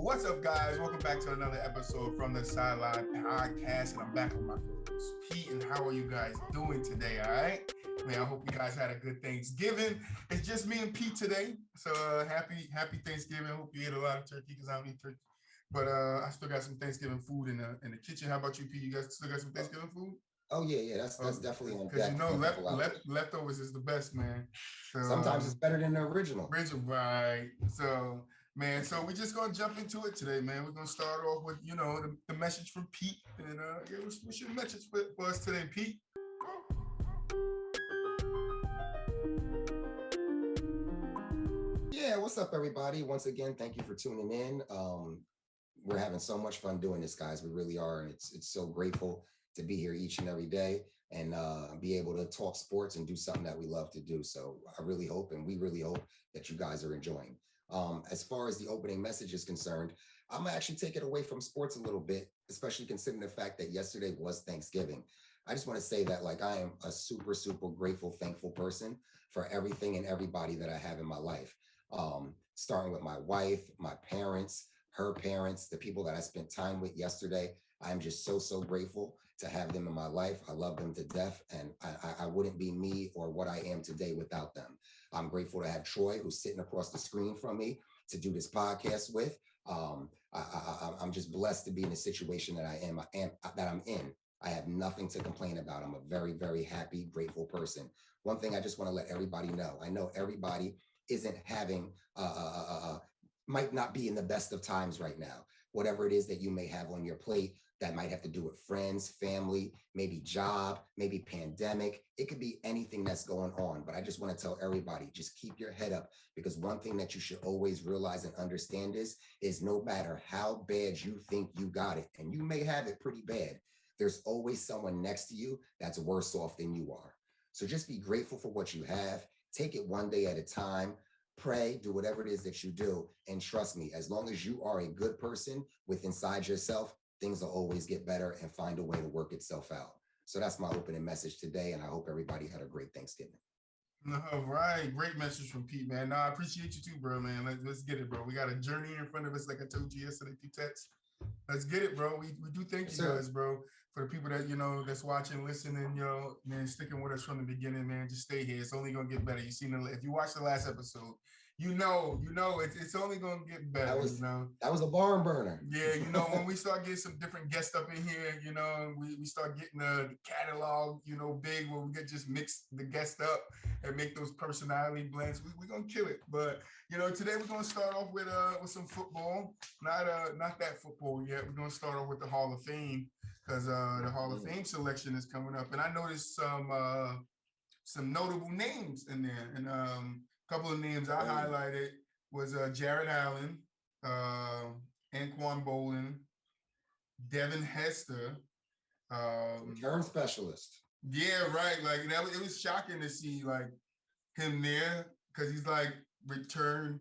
What's up, guys? Welcome back to another episode from the Sideline podcast, and I'm back with my co-host Pete. And how are you guys doing today? All right, man. I hope you guys had a good Thanksgiving. It's just me and Pete today, so happy Thanksgiving. I hope you ate a lot of turkey because I don't eat turkey, but I still got some Thanksgiving food in the kitchen. How about you, Pete? You guys still got some Thanksgiving food? Oh yeah. That's definitely on because deck. you know leftovers is the best, man. So, sometimes it's better than the original. Right. So, man, so we're just gonna jump into it today, man. We're gonna start off with the message from Pete, and what's your message for us today, Pete? Yeah, what's up, everybody? Once again, thank you for tuning in. We're having so much fun doing this, guys. We really are, and it's so grateful to be here each and every day and be able to talk sports and do something that we love to do. So I really hope, and we really hope that you guys are enjoying. As far as the opening message is concerned, I'm gonna actually take it away from sports a little bit, especially considering the fact that yesterday was Thanksgiving. I just want to say that I am a super, super grateful, thankful person for everything and everybody that I have in my life. Starting with my wife, my parents, her parents, the people that I spent time with yesterday. I'm just so, so grateful to have them in my life. I love them to death, and I wouldn't be me or what I am today without them. I'm grateful to have Troy, who's sitting across the screen from me, to do this podcast with. I'm just blessed to be in the situation that I'm in. I have nothing to complain about. I'm a very, very happy, grateful person. One thing I just want to let everybody know, I know everybody isn't having, might not be in the best of times right now. Whatever it is that you may have on your plate, that might have to do with friends, family, maybe job, maybe pandemic. It could be anything that's going on. But I just want to tell everybody, just keep your head up, because one thing that you should always realize and understand is no matter how bad you think you got it, and you may have it pretty bad, there's always someone next to you that's worse off than you are. So just be grateful for what you have. Take it one day at a time. Pray, do whatever it is that you do. And trust me, as long as you are a good person with inside yourself, things will always get better and find a way to work itself out. So that's my opening message today. And I hope everybody had a great Thanksgiving. All right. Great message from Pete, man. No, I appreciate you too, bro, man. Let's get it, bro. We got a journey in front of us, like I told you yesterday through text. Let's get it, bro. We do thank you guys, bro, for the people that, that's watching, listening, man, sticking with us from the beginning, man. Just stay here. It's only going to get better. If you watch the last episode, it's only going to get better. That was a barn burner. Yeah, when we start getting some different guests up in here, we start getting the catalog, big, where we can just mix the guests up and make those personality blends. We're going to kill it. But, today we're going to start off with some football. Not that football yet. We're going to start off with the Hall of Fame, because the Hall of Fame selection is coming up. And I noticed some notable names in there. And a couple of names I highlighted was Jared Allen, Anquan Bolin, Devin Hester. Return specialist. Yeah, right. It was shocking to see him there, because he's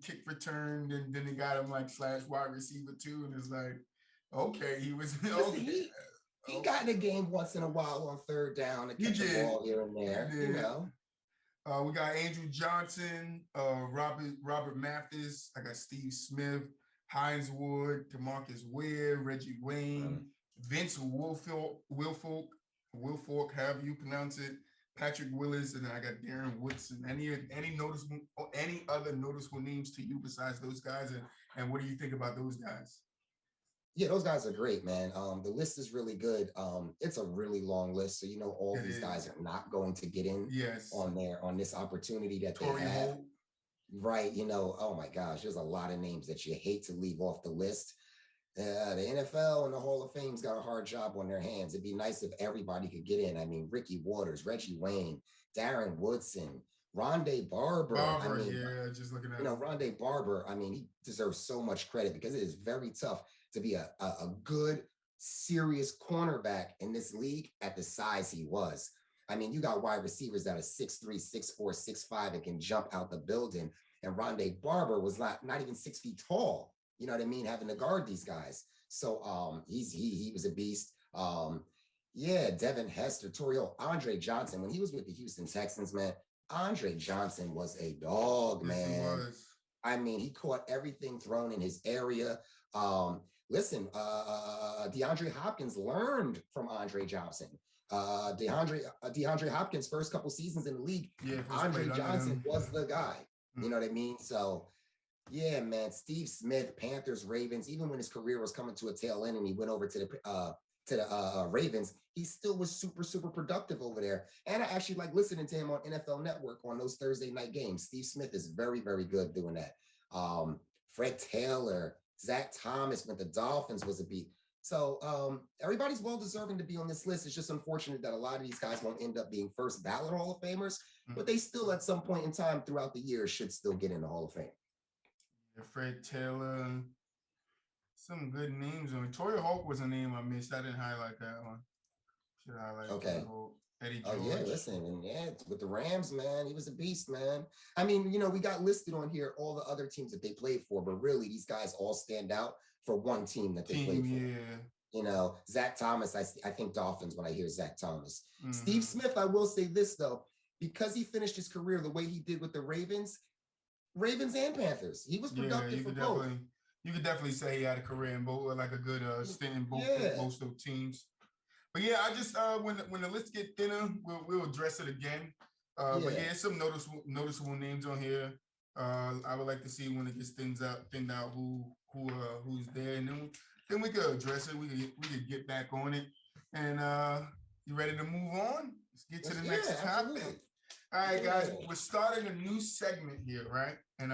kick return, and then they got him / wide receiver too, and it's okay, he was okay. He got in the game once in a while on third down to catch the ball here and there. We got Andrew Johnson, Robert Mathis. I got Steve Smith, Hines Ward, DeMarcus Ware, Reggie Wayne, Vince Wilfork, however you pronounce it, Patrick Willis, and then I got Darren Woodson. Any other noticeable names to you besides those guys? And what do you think about those guys? Yeah, those guys are great, man. The list is really good. It's a really long list, so all these guys are not going to get in on this opportunity that they have. Right, oh my gosh, there's a lot of names that you hate to leave off the list. The NFL and the Hall of Fame's got a hard job on their hands. It'd be nice if everybody could get in. I mean, Ricky Waters, Reggie Wayne, Darren Woodson, Rondé Barber. Just looking at Rondé Barber. I mean, he deserves so much credit, because it is very tough to be a good, serious cornerback in this league at the size he was. I mean, you got wide receivers that are 6'3", 6'4", 6'5", and can jump out the building. And Rondé Barber was not even 6 feet tall. You know what I mean? Having to guard these guys. So he was a beast. Devin Hester, Torrio, Andre Johnson. When he was with the Houston Texans, man, Andre Johnson was a dog, man. Yes, he was. I mean, he caught everything thrown in his area. Listen, DeAndre Hopkins learned from Andre Johnson. DeAndre Hopkins' first couple seasons in the league, Yeah, Andre Johnson was the guy. You know what I mean? So, yeah, man, Steve Smith, Panthers, Ravens, even when his career was coming to a tail end and he went over to the Ravens, he still was super, super productive over there. And I actually like listening to him on NFL Network on those Thursday night games. Steve Smith is very, very good doing that. Fred Taylor, Zach Thomas with the Dolphins was a beat. So everybody's well deserving to be on this list. It's just unfortunate that a lot of these guys won't end up being first ballot Hall of Famers, but they still at some point in time throughout the year should still get in the Hall of Fame. Fred Taylor, some good names on it. Torrey Holt was a name I missed. I didn't highlight that one. Should highlight okay. Eddie George. Oh yeah, listen, and yeah, with the Rams, man, he was a beast, man. I mean, you know, we got listed on here all the other teams that they played for, but really these guys all stand out for one team that they played for. Yeah. You know, Zach Thomas, I think Dolphins when I hear Zach Thomas. Steve Smith, I will say this though, because he finished his career the way he did with the Ravens and Panthers, he was productive for both. You could definitely say he had a career in both, like a good stint in both most of teams. But yeah, I just when the list get thinner, we'll address it again. But yeah, some noticeable names on here. I would like to see when it gets thinned out who's there, and then we could address it. We could get back on it. And you ready to move on? Let's get to the next topic. All right, guys, we're starting a new segment here, right? And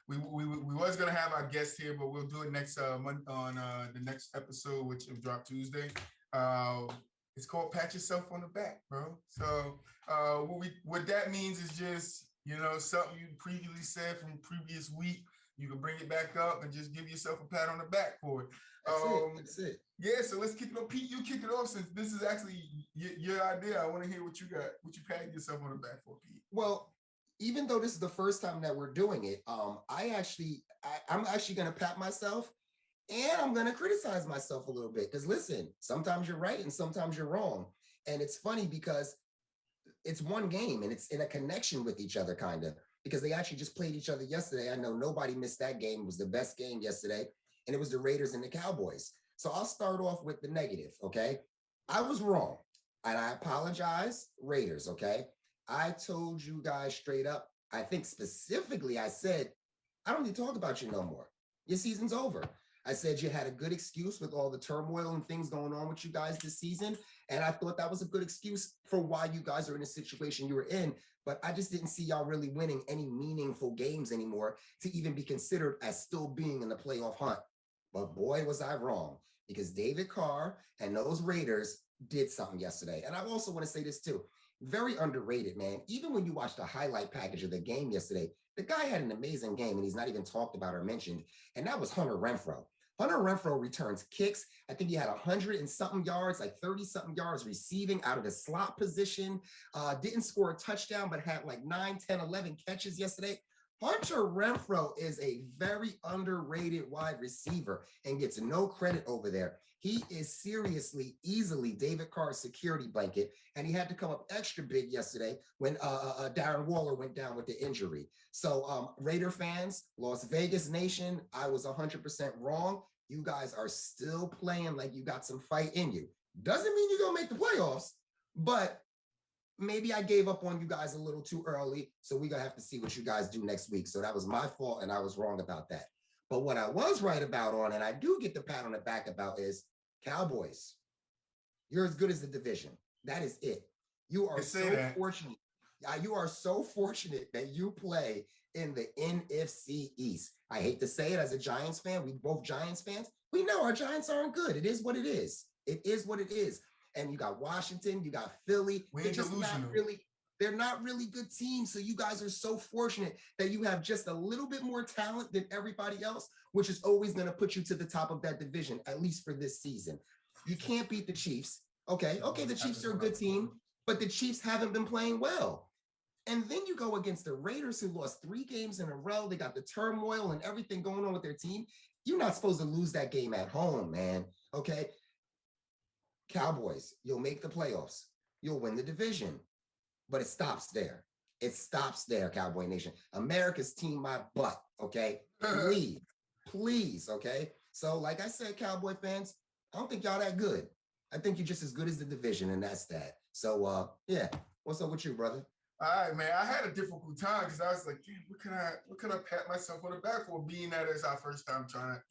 we was gonna have our guest here, but we'll do it next month on the next episode, which will drop Tuesday. It's called Pat Yourself on the Back, bro. So what that means is just, you know, something you previously said from the previous week. You can bring it back up and just give yourself a pat on the back for it. That's it. Yeah, so let's kick it off. Pete, you kick it off since this is actually your idea. I want to hear what you got, what you patted yourself on the back for, Pete. Well, even though this is the first time that we're doing it, I'm actually going to pat myself and I'm going to criticize myself a little bit. Because listen, sometimes you're right and sometimes you're wrong. And it's funny because it's one game and it's in a connection with each other, kind of, because they actually just played each other yesterday. I know nobody missed that game. It was the best game yesterday. And it was the Raiders and the Cowboys. So I'll start off with the negative, okay? I was wrong. And I apologize, Raiders, okay? I told you guys straight up, I think specifically I said, I don't need to talk about you no more. Your season's over. I said you had a good excuse with all the turmoil and things going on with you guys this season. And I thought that was a good excuse for why you guys are in the situation you were in. But I just didn't see y'all really winning any meaningful games anymore to even be considered as still being in the playoff hunt. But boy, was I wrong, because David Carr and those Raiders did something yesterday. And I also want to say this too. Very underrated, man. Even when you watch the highlight package of the game yesterday, the guy had an amazing game and he's not even talked about or mentioned. And that was Hunter Renfrow. Hunter Renfrow returns kicks. I think he had 100 and something yards, like 30 something yards receiving out of the slot position. Didn't score a touchdown, but had like 9, 10, 11 catches yesterday. Hunter Renfrow is a very underrated wide receiver and gets no credit over there. He is seriously, easily David Carr's security blanket, and he had to come up extra big yesterday when Darren Waller went down with the injury. So Raider fans, Las Vegas Nation, I was 100% wrong. You guys are still playing like you got some fight in you. Doesn't mean you're going to make the playoffs, but maybe I gave up on you guys a little too early. So we're going to have to see what you guys do next week. So that was my fault, and I was wrong about that. But what I was right about on, and I do get the pat on the back about, is Cowboys. You're as good as the division. That is it. You are so fortunate. You are so fortunate that you play in the NFC East. I hate to say it as a Giants fan. We both Giants fans. We know our Giants aren't good. It is what it is. It is what it is. And you got Washington, you got Philly. They're not really good teams. So you guys are so fortunate that you have just a little bit more talent than everybody else, which is always going to put you to the top of that division, at least for this season. You can't beat the Chiefs. Okay, the Chiefs are a good team, but the Chiefs haven't been playing well. And then you go against the Raiders, who lost 3 games in a row. They got the turmoil and everything going on with their team. You're not supposed to lose that game at home, man. Okay. Cowboys, you'll make the playoffs. You'll win the division. But it stops there. It stops there, Cowboy Nation. America's team my butt, okay? Please, okay? So, like I said, Cowboy fans, I don't think y'all that good. I think you're just as good as the division, and that's that. So, yeah, what's up with you, brother? All right, man. I had a difficult time because I was like, damn, what can I pat myself on the back for, being that it's our first time trying out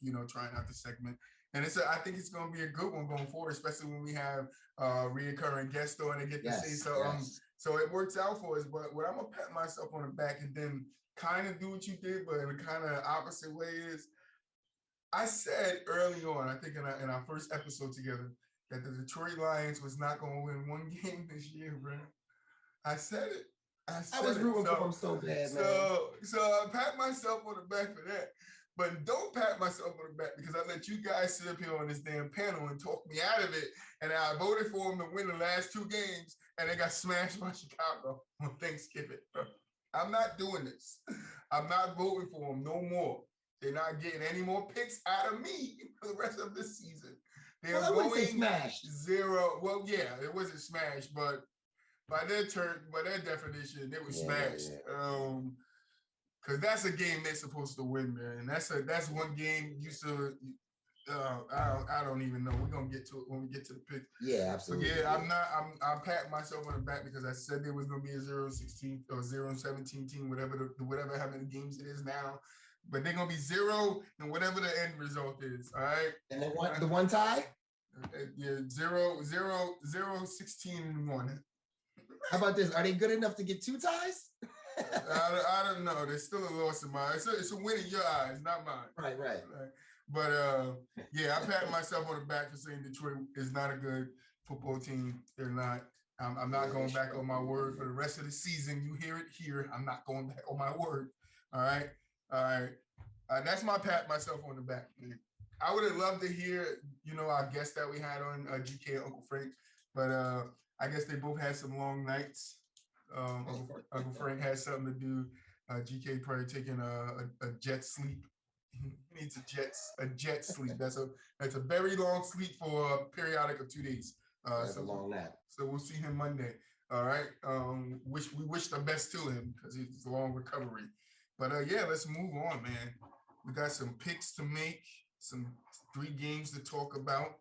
the segment. And I think it's gonna be a good one going forward, especially when we have reoccurring guests on and get to say something. So it works out for us. But what I'm gonna pat myself on the back and then kind of do what you did, but in a kind of opposite way is I said early on, I think in our first episode together, that the Detroit Lions was not gonna win one game this year, bro. I said it. I was rooting for him so bad, man. So I pat myself on the back for that. But don't pat myself on the back because I let you guys sit up here on this damn panel and talk me out of it. And I voted for them to win the last 2 games, and they got smashed by Chicago on Thanksgiving. I'm not doing this. I'm not voting for them no more. They're not getting any more picks out of me for the rest of this season. They're going smashed. 0. Well, yeah, it wasn't smashed, but by their definition, they were smashed. Because that's a game they're supposed to win, man. And that's one game used to. I don't even know. We're gonna get to it when we get to the pick. Yeah, absolutely. But yeah, I'm patting myself on the back because I said there was gonna be a 0-16 or 0-17 team, whatever how many games it is now. But they're gonna be 0 and whatever the end result is. All right. And they want the one tie. Yeah, 0-16-1. How about this? Are they good enough to get 2 ties? I don't know. There's still a loss in mine. It's a win in your eyes, not mine. Right. But yeah, I pat myself on the back for saying Detroit is not a good football team. They're not. I'm not going back on my word for the rest of the season. You hear it here. I'm not going back on my word. All right. That's my pat myself on the back. I would have loved to hear, our guest that we had on GK and Uncle Frank, but I guess they both had some long nights. Uncle Frank had something to do. GK probably taking a jet sleep. He needs a jet sleep. That's a very long sleep for a periodic of 2 days. That's a long nap. So we'll see him Monday. All right. We wish the best to him because it's a long recovery. But yeah, let's move on, man. We got some picks to make, some 3 games to talk about.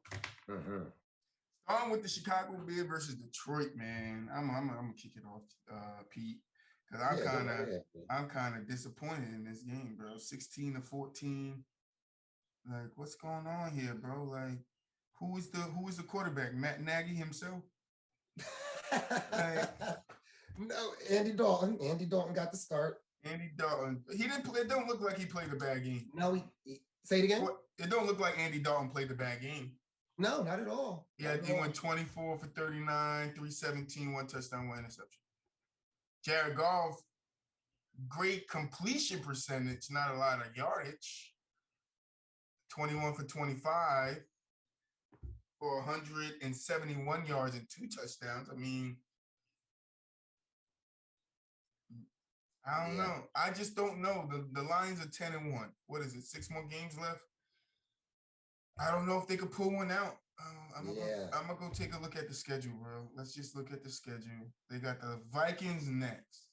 Starting with the Chicago Bears versus Detroit, man. I'm gonna kick it off, Pete, because I'm kind of disappointed in this game, bro. 16-14. Like, what's going on here, bro? Like, who is the quarterback? Matt Nagy himself? No, Andy Dalton. Andy Dalton got the start. Andy Dalton. He didn't play. It don't look like he played a bad game. No, say it again. It don't look like Andy Dalton played a bad game. No, not at all. Yeah, he went 24 for 39, 317, 1 touchdown, 1 interception. Jared Goff, great completion percentage, not a lot of yardage. 21 for 25 for 171 yards and 2 touchdowns. I mean, I don't know. I just don't know. The Lions are 10-1. What is it? 6 more games left? I don't know if they could pull one out. I'm gonna go take a look at the schedule, bro. Let's just look at the schedule. They got the Vikings next.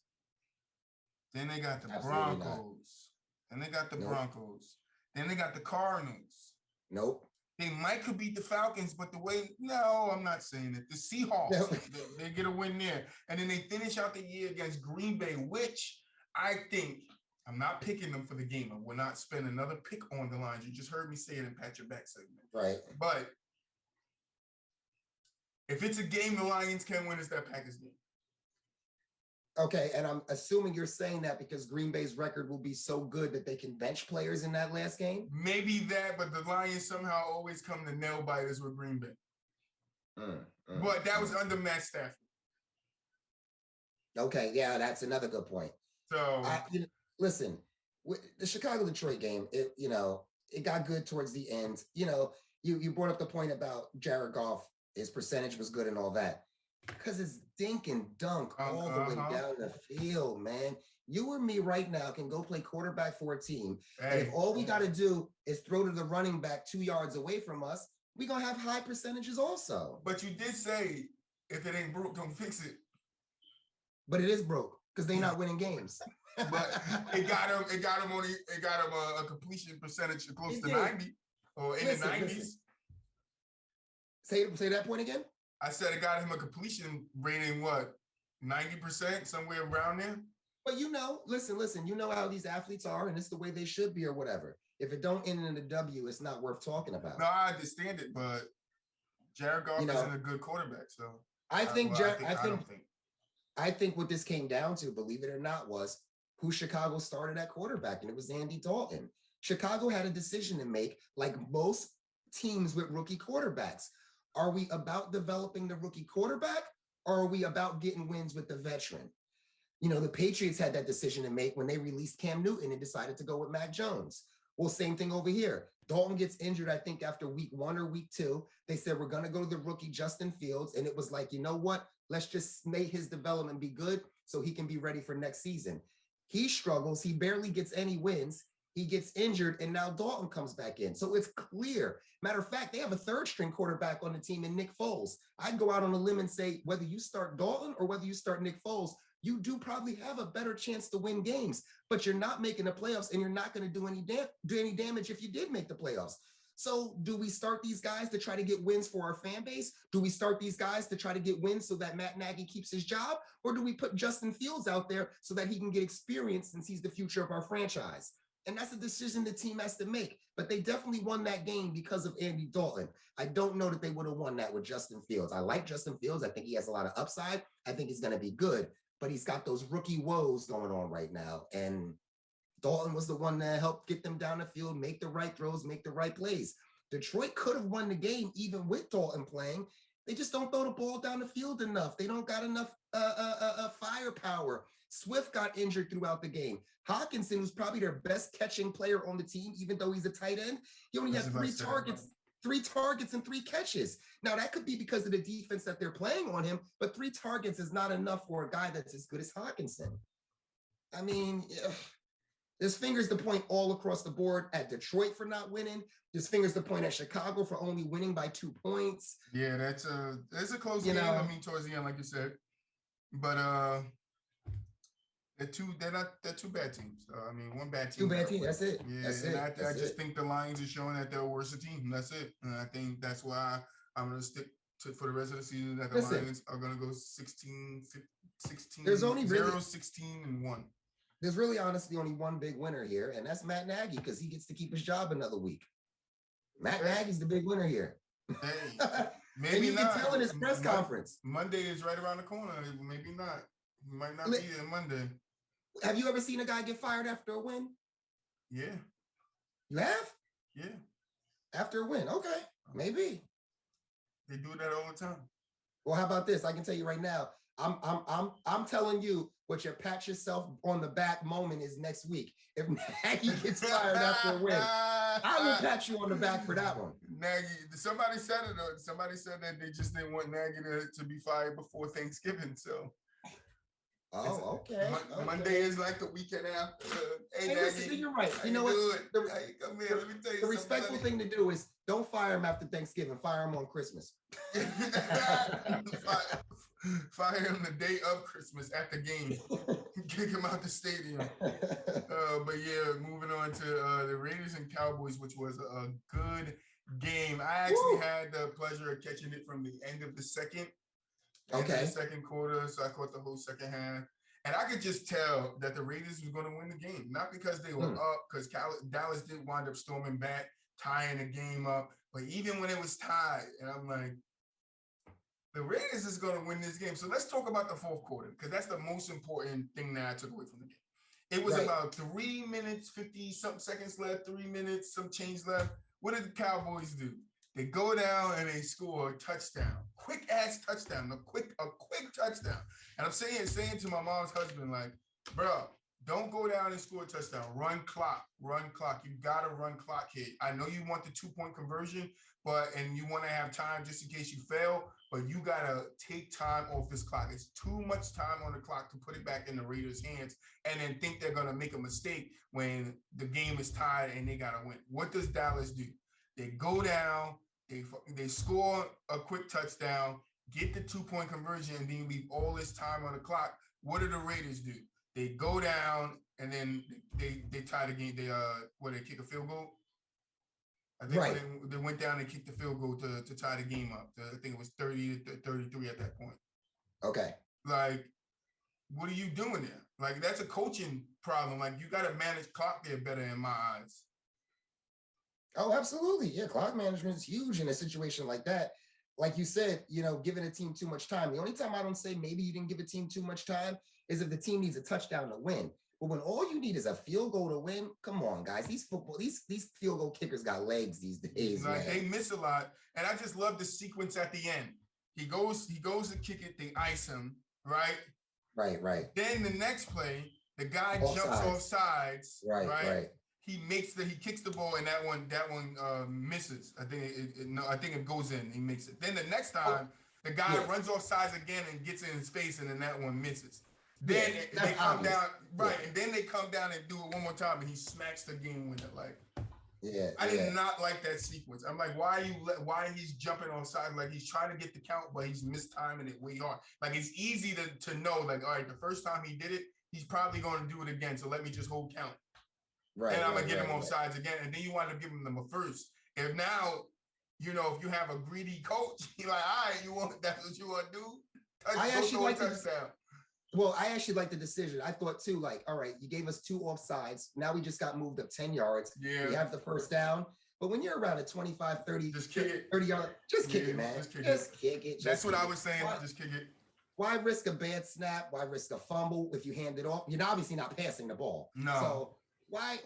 Then they got the Broncos. Then they got the Broncos. Then they got the Cardinals. Nope. They could beat the Falcons, but no, I'm not saying it. The Seahawks, they get a win there. And then they finish out the year against Green Bay, which I think, I'm not picking them for the game. I will not spend another pick on the Lions. You just heard me say it in Pat Your Back segment. Right. But if it's a game the Lions can win, it's that Packers game. Okay, and I'm assuming you're saying that because Green Bay's record will be so good that they can bench players in that last game? Maybe that, but the Lions somehow always come to nail biters with Green Bay. But that was under Matt Stafford. Okay, yeah, that's another good point. So listen, the Chicago-Detroit game, it got good towards the end. You brought up the point about Jared Goff. His percentage was good and all that. Because it's dink and dunk all the way down the field, man. You or me right now can go play quarterback for a team. And if all we got to do is throw to the running back 2 yards away from us, we're going to have high percentages also. But you did say, if it ain't broke, don't fix it. But it is broke because they're not winning games. But it got him a completion percentage close to 90. or in the Listen. 90s. Say that point again. I said it got him a completion rating, what, 90%, somewhere around there? But listen, you know how these athletes are, and it's the way they should be or whatever. If it don't end in a W, it's not worth talking about. No, I understand it, but Jared Goff isn't a good quarterback, so I think what this came down to, believe it or not, was who Chicago started at quarterback, and it was Andy Dalton. Chicago had a decision to make, like most teams with rookie quarterbacks. Are we about developing the rookie quarterback, or are we about getting wins with the veteran? The Patriots had that decision to make when they released Cam Newton and decided to go with Mac Jones. Well, same thing over here. Dalton gets injured, I think, after week 1 or week 2. They said, we're going to go to the rookie Justin Fields. And it was like, you know what? Let's just make his development be good so he can be ready for next season. He struggles. He barely gets any wins. He gets injured, and now Dalton comes back in. So it's clear. Matter of fact, they have a third-string quarterback on the team in Nick Foles. I'd go out on a limb and say, whether you start Dalton or whether you start Nick Foles, you do probably have a better chance to win games, but you're not making the playoffs, and you're not going to do any damage if you did make the playoffs. So do we start these guys to try to get wins for our fan base? Do we start these guys to try to get wins so that Matt Nagy keeps his job? Or do we put Justin Fields out there so that he can get experience since he's the future of our franchise? And that's a decision the team has to make. But they definitely won that game because of Andy Dalton. I don't know that they would have won that with Justin Fields. I like Justin Fields. I think he has a lot of upside. I think he's going to be good. But he's got those rookie woes going on right now. And Dalton was the one that helped get them down the field, make the right throws, make the right plays. Detroit could have won the game even with Dalton playing. They just don't throw the ball down the field enough. They don't got enough firepower. Swift got injured throughout the game. Hawkinson, who's probably their best catching player on the team, even though he's a tight end, he only had 3 targets and 3 catches. Now, that could be because of the defense that they're playing on him, but 3 targets is not enough for a guy that's as good as Hawkinson. I mean, there's fingers to point all across the board at Detroit for not winning. There's fingers to point at Chicago for only winning by 2 points. Yeah, it's a close game. I mean, towards the end, like you said, but they're two bad teams. I mean, one bad team. 2 bad teams. That's it. Yeah, that's and it. I just think the Lions are showing that they're a worse team. That's it. And I think that's why I'm going to stick to for the rest of the season that the Lions are going to go 16. There's only 0-16-1. There's really honestly only one big winner here, and that's Matt Nagy, because he gets to keep his job another week. Matt Nagy's the big winner here. Hey, maybe and you not. can tell in his press conference. Monday is right around the corner. Maybe not. He might not be there Monday. Have you ever seen a guy get fired after a win? Yeah. You have? Yeah. After a win. Okay. Maybe. They do that all the time. Well, how about this? I can tell you right now. I'm telling you what your pat yourself on the back moment is next week. If Nagy gets fired after a win, I will pat you on the back for that one. Nagy, somebody said it. Somebody said that they just didn't want Nagy to be fired before Thanksgiving. So. Oh, okay. Monday is like the weekend after. Hey, listen, you're right. You know what? Come here, let me tell you the respectful thing to do is don't fire him after Thanksgiving. Fire him on Christmas. Fire him the day of Christmas at the game. Kick him out the stadium. But yeah, moving on to the Raiders and Cowboys, which was a good game. I actually had the pleasure of catching it from the end of the second. The second quarter, so I caught the whole second half. And I could just tell that the Raiders was going to win the game. Not because they were up, because Dallas did wind up storming back, tying the game up. But even when it was tied, and I'm like, the Raiders is going to win this game. So let's talk about the fourth quarter, because that's the most important thing that I took away from the game. It was about 3 minutes, 50-something seconds left, 3 minutes, some change left. What did the Cowboys do? They go down and they score a touchdown, quick ass touchdown, a quick touchdown. And I'm saying to my mom's husband, like, bro, don't go down and score a touchdown. Run clock. You gotta run clock here. I know you want the 2-point conversion, and you want to have time just in case you fail, but you gotta take time off this clock. It's too much time on the clock to put it back in the Raiders' hands and then think they're gonna make a mistake when the game is tied and they gotta win. What does Dallas do? They go down, they score a quick touchdown, get the 2-point conversion, and then leave all this time on the clock. What do the Raiders do? They go down and then they tie the game. They kick a field goal. I think Right. when they went down and kicked the field goal to tie the game up. I think it was 30 to 33 at that point. Okay. Like, what are you doing there? Like, that's a coaching problem. Like, you got to manage clock there better in my eyes. Oh, absolutely. Yeah, clock management is huge in a situation like that. Like you said, giving a team too much time. The only time I don't say maybe you didn't give a team too much time is if the team needs a touchdown to win. But when all you need is a field goal to win, come on, guys. These field goal kickers got legs these days, Like, man. they miss a lot. And I just love the sequence at the end. He goes to kick it, they ice him, right? Right. Then the next play, the guy Off jumps sides. off sides, Right. He kicks the ball, and that one misses. I think it goes in. He makes it. Then the next time, the guy runs off sides again and gets in his face, and then that one misses. Then they come obvious. down, and then they come down and do it one more time, and he smacks the game winner. Like, I did not like that sequence. I'm like, why he's jumping on sides? Like, he's trying to get the count, but he's mistiming it way hard. Like, it's easy to know, like, all right, the first time he did it, he's probably going to do it again. So let me just hold count. Right. And I'm going to get him on sides again. And then you wind up giving them a first. If now, if you have a greedy coach, you're like, all right, that's what you want to do? I actually like touchdown. Well, I actually like the decision. I thought too, like, all right, you gave us 2 offsides. Now we just got moved up 10 yards. Yeah. We have the first down. But when you're around a 25, 30, just kick it. 30 yard, just kick it, man. Just kick it. That's what I was saying. Just kick it. Why risk a bad snap? Why risk a fumble if you hand it off? You're obviously not passing the ball. No. So why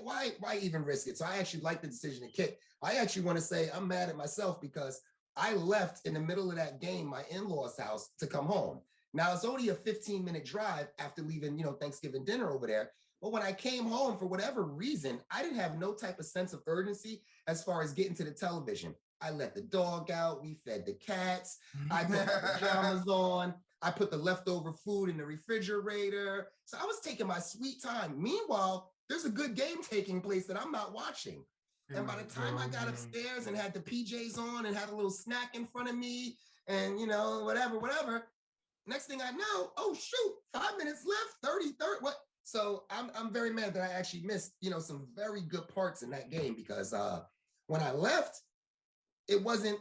even risk it? So I actually like the decision to kick. I actually want to say I'm mad at myself because I left in the middle of that game, my in-laws' house, to come home. Now it's only a 15-minute drive after leaving, Thanksgiving dinner over there. But when I came home, for whatever reason, I didn't have no type of sense of urgency as far as getting to the television. I let the dog out. We fed the cats. I put my pajamas on. I put the leftover food in the refrigerator. So I was taking my sweet time. Meanwhile, there's a good game taking place that I'm not watching. And by the time I got upstairs and had the PJs on and had a little snack in front of me and, whatever, next thing I know, oh, shoot, 5 minutes left, 30, what? So I'm very mad that I actually missed, some very good parts in that game because when I left, it wasn't,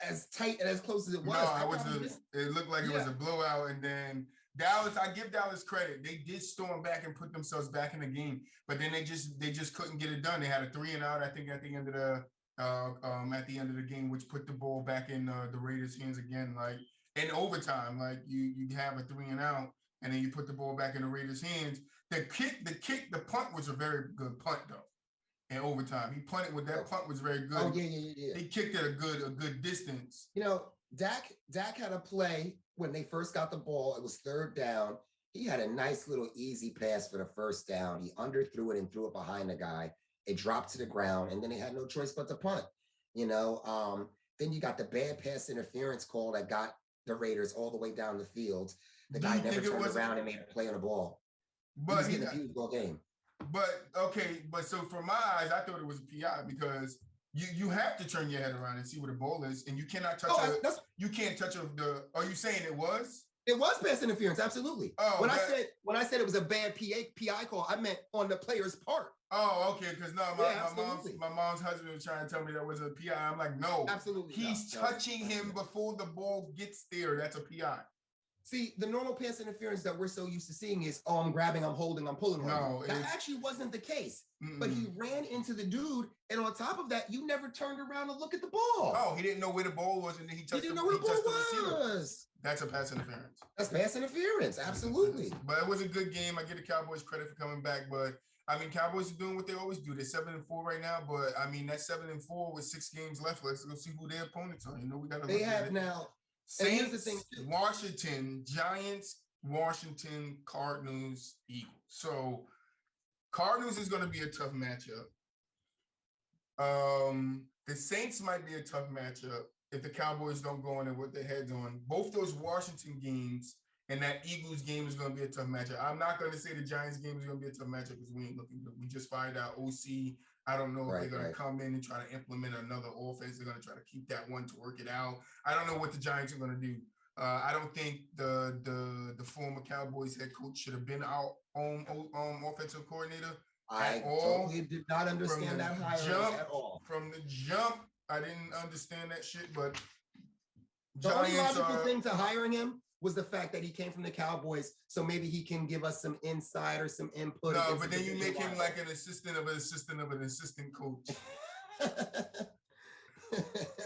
as tight and as close as it was. No, it looked like it was a blowout. And then Dallas, I give Dallas credit. They did storm back and put themselves back in the game, but then they just couldn't get it done. They had a 3-and-out, I think, at the end of the game, which put the ball back in the Raiders' hands again. Like in overtime, like you have a 3-and-out, and then you put the ball back in the Raiders' hands. The punt was a very good punt though. In overtime, he punted with that punt was very good. Oh yeah. He kicked it a good distance. Dak had a play when they first got the ball. It was 3rd down. He had a nice little easy pass for the first down. He underthrew it and threw it behind the guy. It dropped to the ground, and then they had no choice but to punt. Then you got the bad pass interference call that got the Raiders all the way down the field. The guy never turned around and made a play on the ball. But he was getting abused all game. But so from my eyes, I thought it was a PI because you have to turn your head around and see where the ball is, and you cannot touch you can't touch the. Are you saying it was? It was pass interference, absolutely. Oh, when I said it was a bad PI call, I meant on the player's part. Oh, okay. Because no, my mom's husband was trying to tell me that was a PI. I'm like, no, absolutely. He's touching him before the ball gets there. That's a PI. See, the normal pass interference that we're so used to seeing is, I'm grabbing, I'm holding, I'm pulling. No, that actually wasn't the case. But he ran into the dude, and on top of that, you never turned around and look at the ball. Oh, he didn't know where the ball was, and then he didn't know where the ball was. That's a pass interference. That's pass interference, absolutely. But it was a good game. I give the Cowboys credit for coming back, but I mean, Cowboys are doing what they always do. They're 7-4 right now, but I mean, that's 7-4 with 6 games left. Let's go see who their opponents are. We got to. They have now. Saints, here's the thing. Washington, Giants, Washington, Cardinals, Eagles. So Cardinals is going to be a tough matchup. The Saints might be a tough matchup if the Cowboys don't go in there with their heads on. Both those Washington games and that Eagles game is going to be a tough matchup. I'm not going to say the Giants game is going to be a tough matchup because we ain't looking good. We just fired out OC. I don't know if they're going to come in and try to implement another offense. They're going to try to keep that one to work it out. I don't know what the Giants are going to do. I don't think the former Cowboys head coach should have been our own offensive coordinator. I all. totally did not understand that hiring at all. From the jump, I didn't understand that shit, but the only Giants logical thing to hiring him was the fact that he came from the Cowboys, so maybe he can give us some insight or some input. No, but then you make him like an assistant of an assistant of an assistant coach.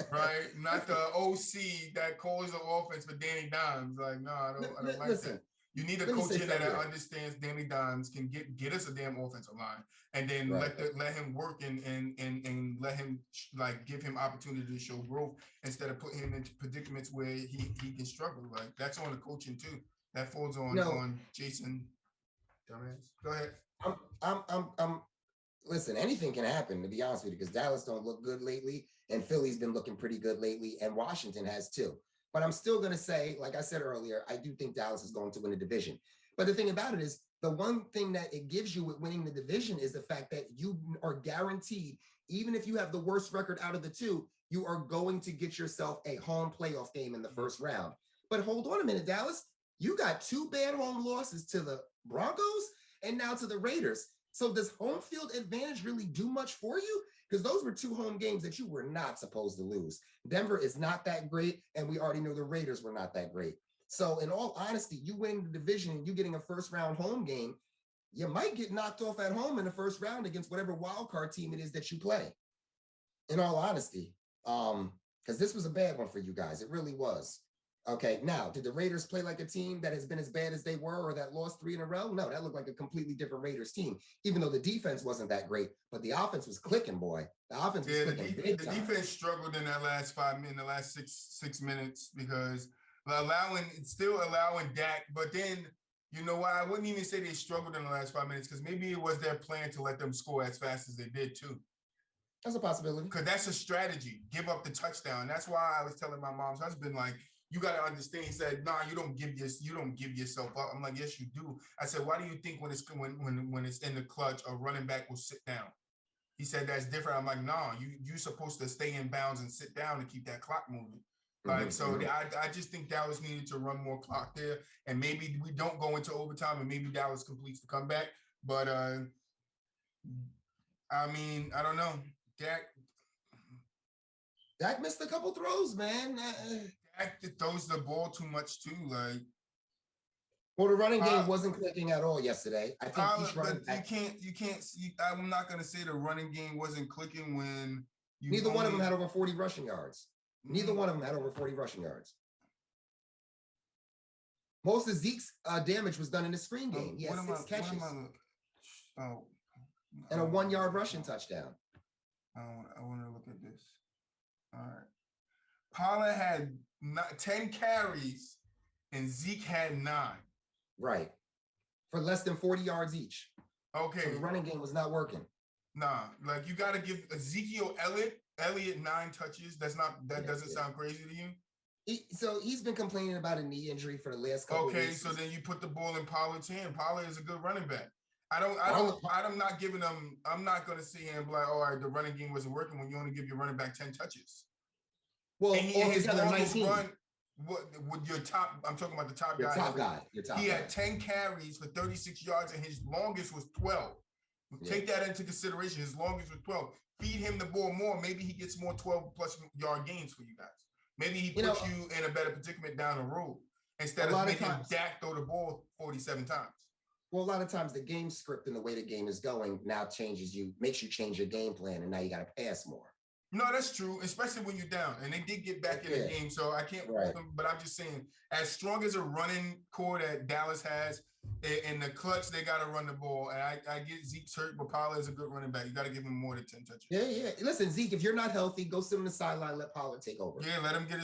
Right? Not the OC that calls the offense for Danny Dimes. Like, no, I don't like that. You need a coach in there that understands Danny Dimes can get us a damn offensive line, and then let him work and let him like give him opportunity to show growth instead of putting him into predicaments where he can struggle. Like that's on the coaching too. That falls on Jason. Dumbass. Go ahead. Listen, anything can happen, to be honest with you, because Dallas don't look good lately, and Philly's been looking pretty good lately, and Washington has too. But I'm still going to say, like I said earlier, I do think Dallas is going to win the division. But the thing about it is, the one thing that it gives you with winning the division is the fact that you are guaranteed, even if you have the worst record out of the two, you are going to get yourself a home playoff game in the first round. But hold on a minute, Dallas. You got 2 bad home losses to the Broncos and now to the Raiders. So does home field advantage really do much for you? Because those were 2 home games that you were not supposed to lose. Denver is not that great, and we already know the Raiders were not that great. So in all honesty, you winning the division and you getting a first-round home game, you might get knocked off at home in the first round against whatever wild card team it is that you play. In all honesty, because this was a bad one for you guys. It really was. Okay, now, did the Raiders play like a team that has been as bad as they were or that lost 3 in a row? No, that looked like a completely different Raiders team, even though the defense wasn't that great, but the offense was clicking, boy. The offense was clicking big time. The defense struggled in that last 5 minutes, the last six minutes, because still allowing Dak, but then, you know what, I wouldn't even say they struggled in the last 5 minutes, because maybe it was their plan to let them score as fast as they did too. That's a possibility. Because that's a strategy, give up the touchdown. That's why I was telling my mom's husband, like, you got to understand. He said, "Nah, you don't give yourself up." I'm like, "Yes, you do." I said, "Why do you think when it's in the clutch, a running back will sit down?" He said, "That's different." I'm like, "Nah, you're supposed to stay in bounds and sit down to keep that clock moving." Like, I just think Dallas needed to run more clock there, and maybe we don't go into overtime, and maybe Dallas completes the comeback. But I mean, I don't know. Dak missed a couple throws, man. Dak throws the ball too much too. Like, well, the running game wasn't clicking at all yesterday. I think each running back. You can't. I'm not gonna say the running game wasn't clicking when neither one of them had over 40 rushing yards. Neither one of them had over 40 rushing yards. Most of Zeke's damage was done in the screen game. He had 6 catches and a 1-yard rushing touchdown. I want to look at this. All right. Pollard had 10 carries and Zeke had 9. Right. For less than 40 yards each. Okay. So the running game was not working. Nah, like you got to give Ezekiel Elliott 9 touches. That doesn't sound crazy to you? So he's been complaining about a knee injury for the last couple of weeks. Okay, so then you put the ball in Pollard's hand. Pollard is a good running back. I'm not giving them. I'm not going to sit here and be like, all right, the running game wasn't working when you only give your running back 10 touches. Well, altogether 19. With your top, I'm talking about the top guy. He had 10 carries for 36 yards, and his longest was 12. Take that into consideration. His longest was 12. Feed him the ball more. Maybe he gets more 12-plus yard gains for you guys. Maybe he puts you in a better predicament down the road instead of making Dak throw the ball 47 times. Well, a lot of times the game script and the way the game is going now makes you change your game plan, and now you got to pass more. No, that's true, especially when you're down. And they did get back in the game, so I can't hold them. But I'm just saying, as strong as a running core that Dallas has, in the clutch, they got to run the ball. And I get Zeke's hurt, but Pollard is a good running back. You got to give him more than 10 touches. Yeah. Listen, Zeke, if you're not healthy, go sit on the sideline, let Pollard take over. Yeah, let him get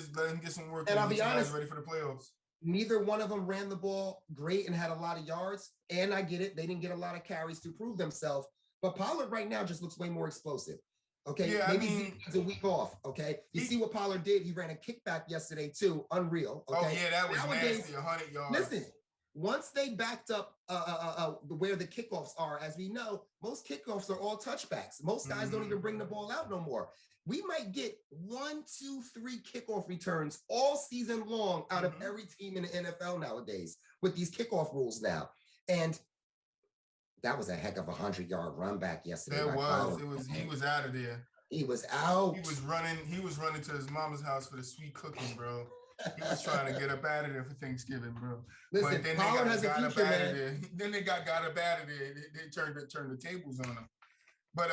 some work. And I'll be honest, ready for the playoffs. Neither one of them ran the ball great and had a lot of yards. And I get it. They didn't get a lot of carries to prove themselves. But Pollard right now just looks way more explosive. Okay, maybe Zeke needs a week off. Okay, you see what Pollard did? He ran a kickback yesterday too. Unreal. Okay? Oh yeah, that was nasty. 100 yards. Listen, once they backed up where the kickoffs are, as we know, most kickoffs are all touchbacks. Most guys don't even bring the ball out no more. We might get 1, 2, 3 kickoff returns all season long out of every team in the NFL nowadays with these kickoff rules now. And That was a heck of a 100-yard run back yesterday There by was. Pollard. It was. He was out of there. He was out. He was running. He was running to his mama's house for the sweet cooking, bro. He was trying to get up out of there for Thanksgiving, bro. Listen, but then Pollard they has got a up future, out man. of there. Then they got up out of there. They turned the tables on him. But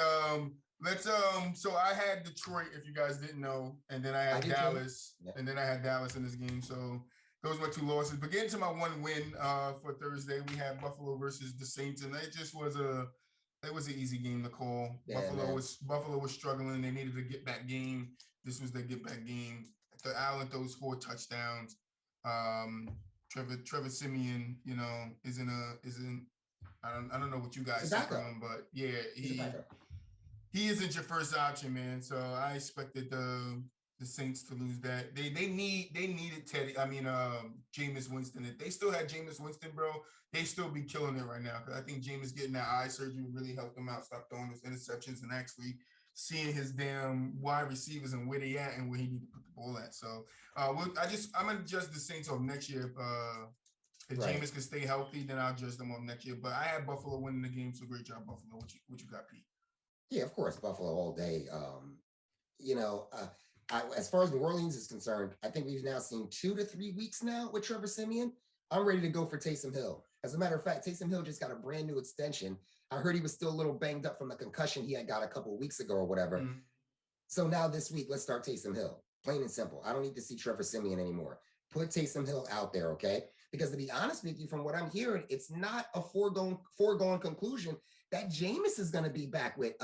let's so I had Detroit, if you guys didn't know, and then I had Dallas, and then I had Dallas in this game. So those were 2 losses. But getting to my 1 win for Thursday, we had Buffalo versus the Saints, and it just was an easy game to call. Yeah, Buffalo was struggling. They needed a get back game. This was their get back game. Allen throws 4 touchdowns. Trevor Siemian, you know, isn't I don't know what you guys think of him, but yeah, he isn't your first option, man. So I expected the Saints to lose that. They needed Jameis Winston. If they still had Jameis Winston, bro, they still be killing it right now. Because I think Jameis getting that eye surgery really helped them out, stop throwing those interceptions, and actually seeing his damn wide receivers and where they at and where he need to put the ball at. So I'm gonna judge the Saints off next year. If Jameis can stay healthy, then I'll judge them off next year. But I had Buffalo winning the game, so great job, Buffalo. What you got, Pete? Yeah, of course, Buffalo all day. As far as New Orleans is concerned, I think we've now seen 2 to 3 weeks now with Trevor Siemian. I'm ready to go for Taysom Hill. As a matter of fact, Taysom Hill just got a brand new extension. I heard he was still a little banged up from the concussion he had got a couple of weeks ago or whatever. Mm-hmm. So now this week, let's start Taysom Hill. Plain and simple. I don't need to see Trevor Siemian anymore. Put Taysom Hill out there, okay? Because to be honest with you, from what I'm hearing, it's not a foregone conclusion that Jameis is going to be back with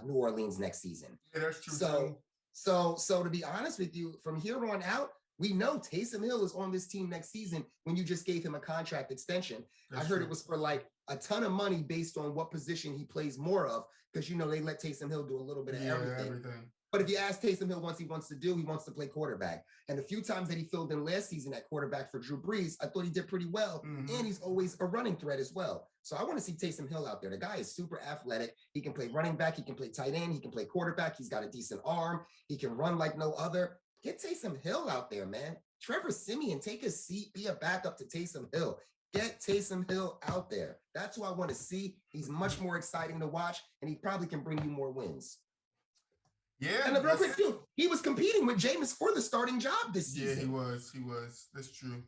New Orleans next season. Yeah, that's true. So to be honest with you, from here on out, we know Taysom Hill is on this team next season when you just gave him a contract extension. I heard it was for like a ton of money based on what position he plays more of, because, you know, they let Taysom Hill do a little bit of everything. But if you ask Taysom Hill what he wants to do, he wants to play quarterback. And the few times that he filled in last season at quarterback for Drew Brees, I thought he did pretty well. Mm-hmm. And he's always a running threat as well. So I want to see Taysom Hill out there. The guy is super athletic. He can play running back. He can play tight end. He can play quarterback. He's got a decent arm. He can run like no other. Get Taysom Hill out there, man. Trevor Siemian, take a seat. Be a backup to Taysom Hill. Get Taysom Hill out there. That's who I want to see. He's much more exciting to watch, and he probably can bring you more wins. Yeah, and the real quick too, he was competing with Jameis for the starting job this season. Yeah, he was. That's true.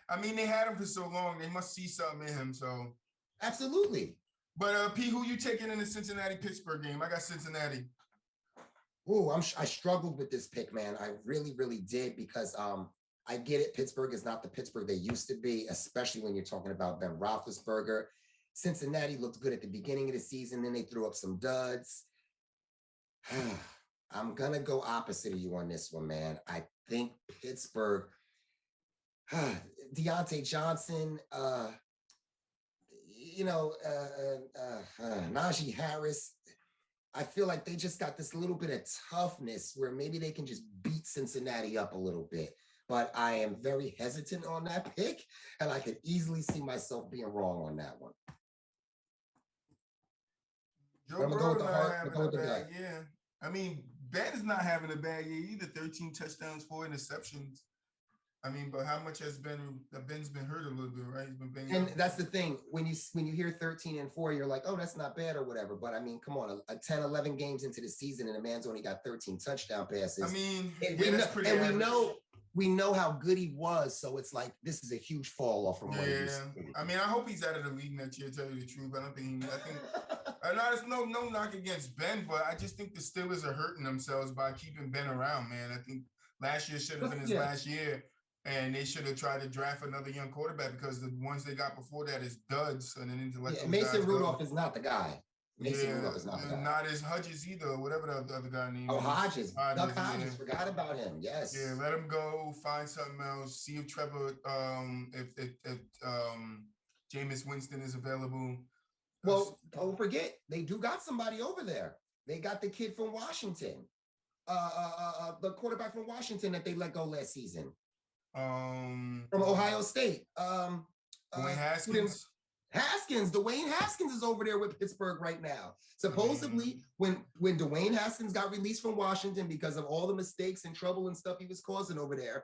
I mean, they had him for so long; they must see something in him. So, absolutely. But P, who you taking in the Cincinnati-Pittsburgh game? I got Cincinnati. Oh, I struggled with this pick, man. I really, really did, because I get it. Pittsburgh is not the Pittsburgh they used to be, especially when you're talking about Ben Roethlisberger. Cincinnati looked good at the beginning of the season, then they threw up some duds. I'm going to go opposite of you on this one, man. I think Pittsburgh, Deontay Johnson, Najee Harris, I feel like they just got this little bit of toughness where maybe they can just beat Cincinnati up a little bit. But I am very hesitant on that pick, and I could easily see myself being wrong on that one. I'm going to go with the heart. I'm going to go with the gut. Yeah. I mean, Ben is not having a bad year either. 13 touchdowns, 4 interceptions. I mean, but how much has Ben's been hurt a little bit, right? He's been banged up. That's the thing. When you hear 13 and 4, you're like, oh, that's not bad or whatever. But I mean, come on, a 10, 11 games into the season, and a man's only got 13 touchdown passes. I mean, we know how good he was, so it's like this is a huge fall off from what he used to do. I mean, I hope he's out of the league next year, to tell you the truth. I think there's no knock against Ben, but I just think the Steelers are hurting themselves by keeping Ben around, man. I think last year should have been his last year, and they should have tried to draft another young quarterback, because the ones they got before that is duds, and then need to let those Mason Rudolph is not the guy. Rudolph is not the guy. Not as Hodges either, whatever the other guy named. Oh, Hodges. Doug Hodges. Forgot about him. Yes. Yeah, let him go. Find something else. See if Trevor, if Jameis Winston is available. Well, don't forget, they do got somebody over there. They got the kid from Washington, the quarterback from Washington that they let go last season. From Ohio State. Dwayne Haskins. Dwayne Haskins is over there with Pittsburgh right now. Supposedly, when Dwayne Haskins got released from Washington because of all the mistakes and trouble and stuff he was causing over there,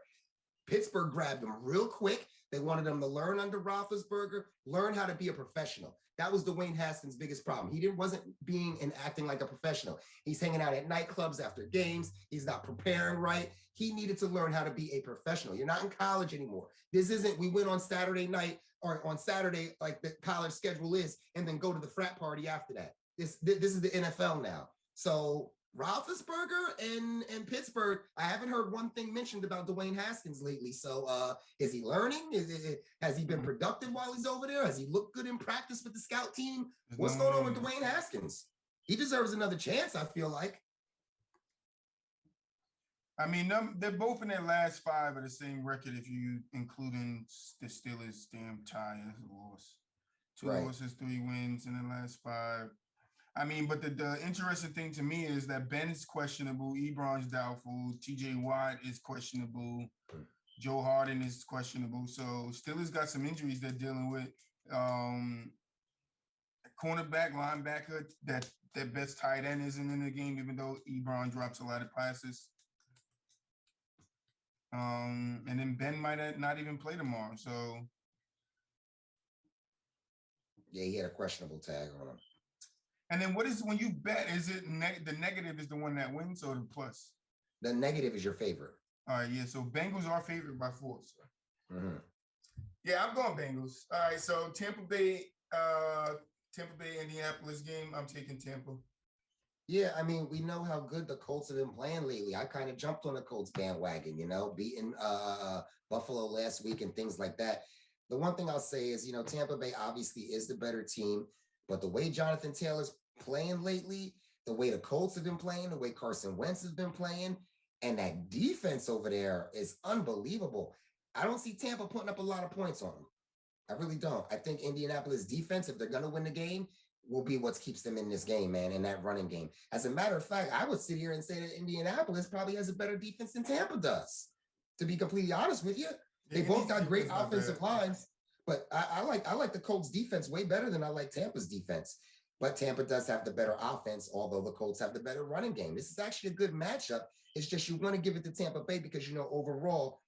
Pittsburgh grabbed him real quick, They wanted him to learn under Roethlisberger, learn how to be a professional. That was Dwayne Haskins' biggest problem. He wasn't being and acting like a professional. He's hanging out at nightclubs after games. He's not preparing right. He needed to learn how to be a professional. You're not in college anymore. This isn't, we went on Saturday night or on Saturday, like the college schedule is, and then go to the frat party after that. This is the NFL now. So Roethlisberger and Pittsburgh, I haven't heard one thing mentioned about Dwayne Haskins lately. So is he learning? Has he been productive while he's over there? Has he looked good in practice with the scout team? What's going on with Dwayne Haskins? He deserves another chance, I feel like. I mean, they're both in their last 5 of the same record if you including the Steelers' damn tie as a loss. 2 losses, 3 wins in the last 5. I mean, but the interesting thing to me is that Ben is questionable, Ebron's doubtful, TJ Watt is questionable, Joe Harden is questionable. So Steelers got some injuries they're dealing with. Cornerback, linebacker, that their best tight end isn't in the game, even though Ebron drops a lot of passes. And then Ben might not even play tomorrow. So yeah, he had a questionable tag on him. And then what is, when you bet, is it the negative is the one that wins or the plus? The negative is your favorite. All right, yeah. So Bengals are favored by 4. So. Yeah, I'm going Bengals. All right, so Tampa Bay, Indianapolis game. I'm taking Tampa. Yeah, I mean, we know how good the Colts have been playing lately. I kind of jumped on the Colts bandwagon, beating Buffalo last week and things like that. The one thing I'll say is, Tampa Bay obviously is the better team, but the way Jonathan Taylor's playing lately, the way the Colts have been playing, the way Carson Wentz has been playing, and that defense over there is unbelievable. I don't see Tampa putting up a lot of points on them. I really don't. I think Indianapolis defense, if they're going to win the game, will be what keeps them in this game, man, in that running game. As a matter of fact, I would sit here and say that Indianapolis probably has a better defense than Tampa does, to be completely honest with you. They both got great offensive lines, but I like the Colts defense way better than I like Tampa's defense. But Tampa does have the better offense, although the Colts have the better running game. This is actually a good matchup. It's just you want to give it to Tampa Bay because, overall,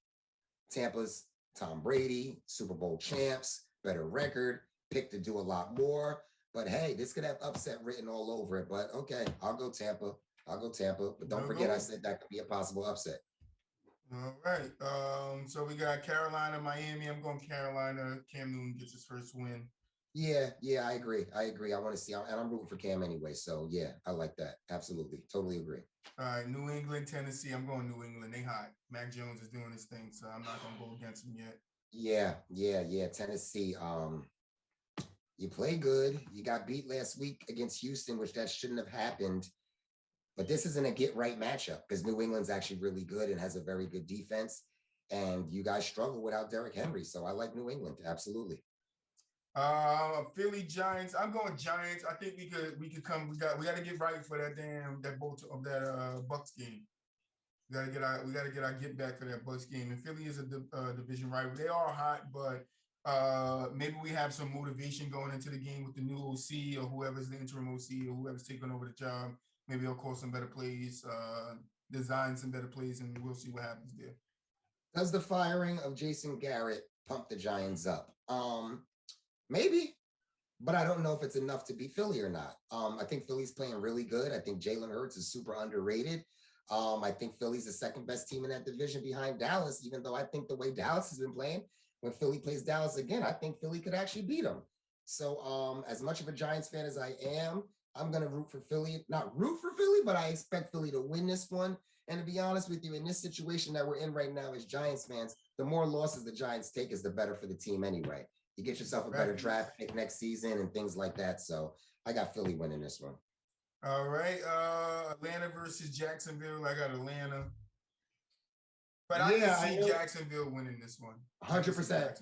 Tampa's Tom Brady, Super Bowl champs, better record, picked to do a lot more. But hey, this could have upset written all over it. But okay, I'll go Tampa. But don't forget, I said that could be a possible upset. All right. So we got Carolina, Miami. I'm going Carolina. Cam Newton gets his first win. Yeah, I agree. I want to see, and I'm rooting for Cam anyway. So yeah, I like that. Absolutely. Totally agree. All right, New England, Tennessee. I'm going New England. They hot. Mac Jones is doing his thing, so I'm not going to go against him yet. Yeah. Tennessee. You play good. You got beat last week against Houston, which that shouldn't have happened. But this isn't a get-right matchup because New England's actually really good and has a very good defense. And you guys struggle without Derrick Henry. So I like New England. Absolutely. Philly Giants. I'm going Giants. I think we could come. We got to get right for that Bucks game. We got to get our get back for that Bucks game. And Philly is a division rival. They are hot, but maybe we have some motivation going into the game with the new OC or whoever's the interim OC or whoever's taking over the job. Maybe they'll call some better plays, design some better plays, and we'll see what happens there. Does the firing of Jason Garrett pump the Giants up? Maybe, but I don't know if it's enough to beat Philly or not. I think Philly's playing really good. I think Jalen Hurts is super underrated. I think Philly's the second best team in that division behind Dallas, even though I think the way Dallas has been playing, when Philly plays Dallas again, I think Philly could actually beat them. So as much of a Giants fan as I am, I'm going to root for Philly. Not root for Philly, but I expect Philly to win this one. And to be honest with you, in this situation that we're in right now as Giants fans, the more losses the Giants take is the better for the team anyway. You get yourself a better draft pick next season and things like that. So I got Philly winning this one. All right. Atlanta versus Jacksonville. I got Atlanta. But I can see Jacksonville winning this one. 100%.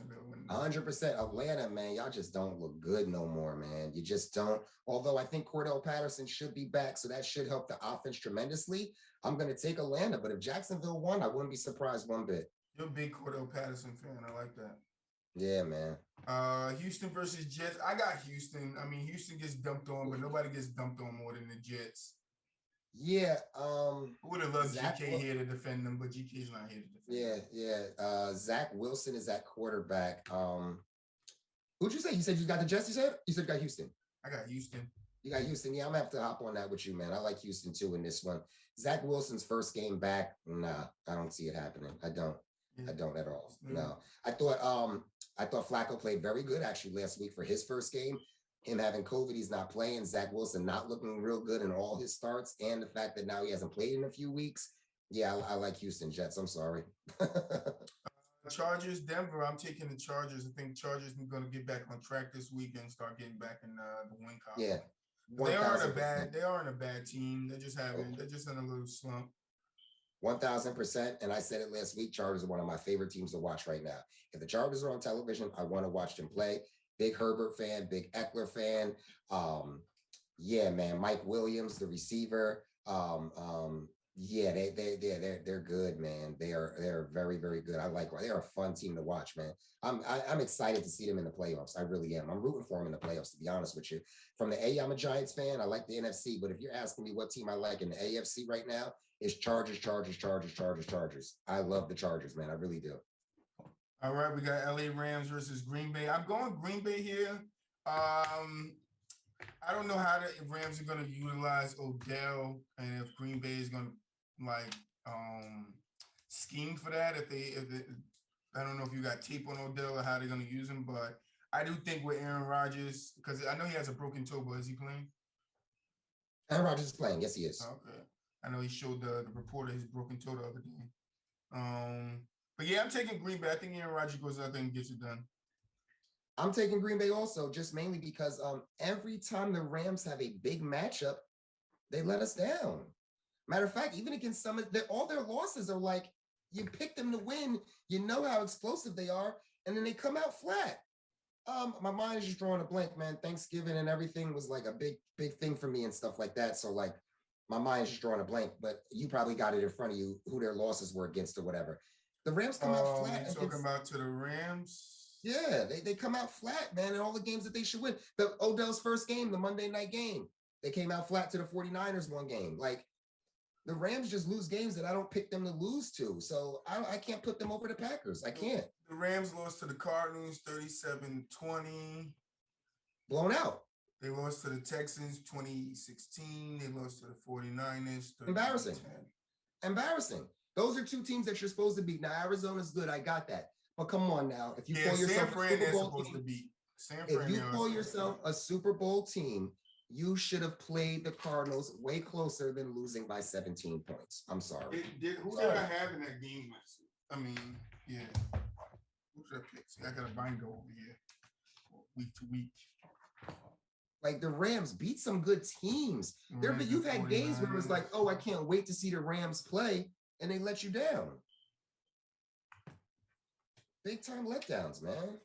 100%. Atlanta, man, y'all just don't look good no more, man. You just don't. Although I think Cordell Patterson should be back, so that should help the offense tremendously. I'm going to take Atlanta, but if Jacksonville won, I wouldn't be surprised one bit. You're a big Cordell Patterson fan. I like that. Yeah, man. Houston versus Jets. I got Houston. I mean, Houston gets dumped on, but nobody gets dumped on more than the Jets. Yeah. Who would have loved Zach. GK here to defend them, but GK's not here to defend Yeah, them. yeah. Zach Wilson is at quarterback. Who'd you say? You said you got the Jets, you said you got Houston. I got Houston. You got Houston. Yeah, I'm gonna have to hop on that with you, man. I like Houston too in this one. Zach Wilson's first game back. Nah, I don't see it happening. I don't. Yeah. I don't at all. Mm. No. I thought Flacco played very good actually last week for his first game. Him having COVID, he's not playing. Zach Wilson not looking real good in all his starts, and the fact that now he hasn't played in a few weeks. Yeah, I like Houston Jets. I'm sorry. Chargers, Denver. I'm taking the Chargers. I think Chargers are going to get back on track this week and start getting back in the win column. Yeah, they aren't a bad team. They're just in a little slump. 1,000%. And I said it last week. Chargers are one of my favorite teams to watch right now. If the Chargers are on television, I want to watch them play. Big Herbert fan, big Eckler fan. Yeah, man. Mike Williams, the receiver. Yeah, they're good, man. They're very, very good. They're a fun team to watch, man. I'm excited to see them in the playoffs. I really am. I'm rooting for them in the playoffs, to be honest with you. From the A, I'm a Giants fan. I like the NFC, but if you're asking me what team I like in the AFC right now, it's Chargers. I love the Chargers, man. I really do. All right, we got LA Rams versus Green Bay. I'm going Green Bay here. I don't know how the Rams are going to utilize Odell, and if Green Bay is going to scheme for that. I don't know if you got tape on Odell or how they're going to use him, but I do think with Aaron Rodgers, because I know he has a broken toe, but is he playing? Aaron Rodgers is playing. Yes, he is. Okay. I know he showed the reporter his broken toe the other day. But yeah, I'm taking Green Bay. I think Aaron Rodgers goes out there and gets it done. I'm taking Green Bay also, just mainly because every time the Rams have a big matchup, they let us down. Matter of fact, even against all their losses are like, you pick them to win, you know how explosive they are, and then they come out flat. My mind is just drawing a blank, man. Thanksgiving and everything was like a big thing for me and stuff like that. So like, my mind is just drawing a blank, but you probably got it in front of you who their losses were against or whatever. The Rams come out flat. You're talking about to the Rams? Yeah, they come out flat, man, in all the games that they should win. The Odell's first game, the Monday night game, they came out flat to the 49ers one game. Like, the Rams just lose games that I don't pick them to lose to. So I can't put them over the Packers. I can't. The Rams lost to the Cardinals 37-20. Blown out. They lost to the Texans 2016. They lost to the 49ers. Embarrassing. Those are two teams that you're supposed to beat. Now, Arizona's good. I got that. But come on now. If you call yourself a Super Bowl team, if you call yourself a Super Bowl team, you should have played the Cardinals way closer than losing by 17 points. I'm sorry. Who did I have in that game? I mean, yeah. Who should I pick? See, I got a binder over here week to week. Like, the Rams beat some good teams. You've had games where it was like, oh, I can't wait to see the Rams play, and they let you down. Big time letdowns, man.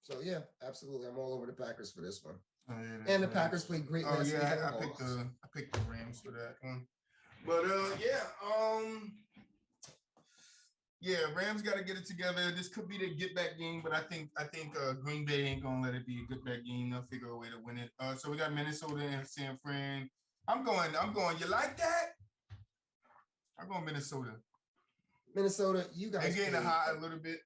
So yeah, absolutely. I'm all over the Packers for this one. Oh, yeah, and the Packers played great last week. I picked the Rams for that one. But yeah, Rams got to get it together. This could be the get back game, but I think Green Bay ain't gonna let it be a get back game. They'll figure a way to win it. So we got Minnesota and San Fran. I'm going. You like that? I'm going Minnesota. Minnesota, you guys. They're getting high a little bit.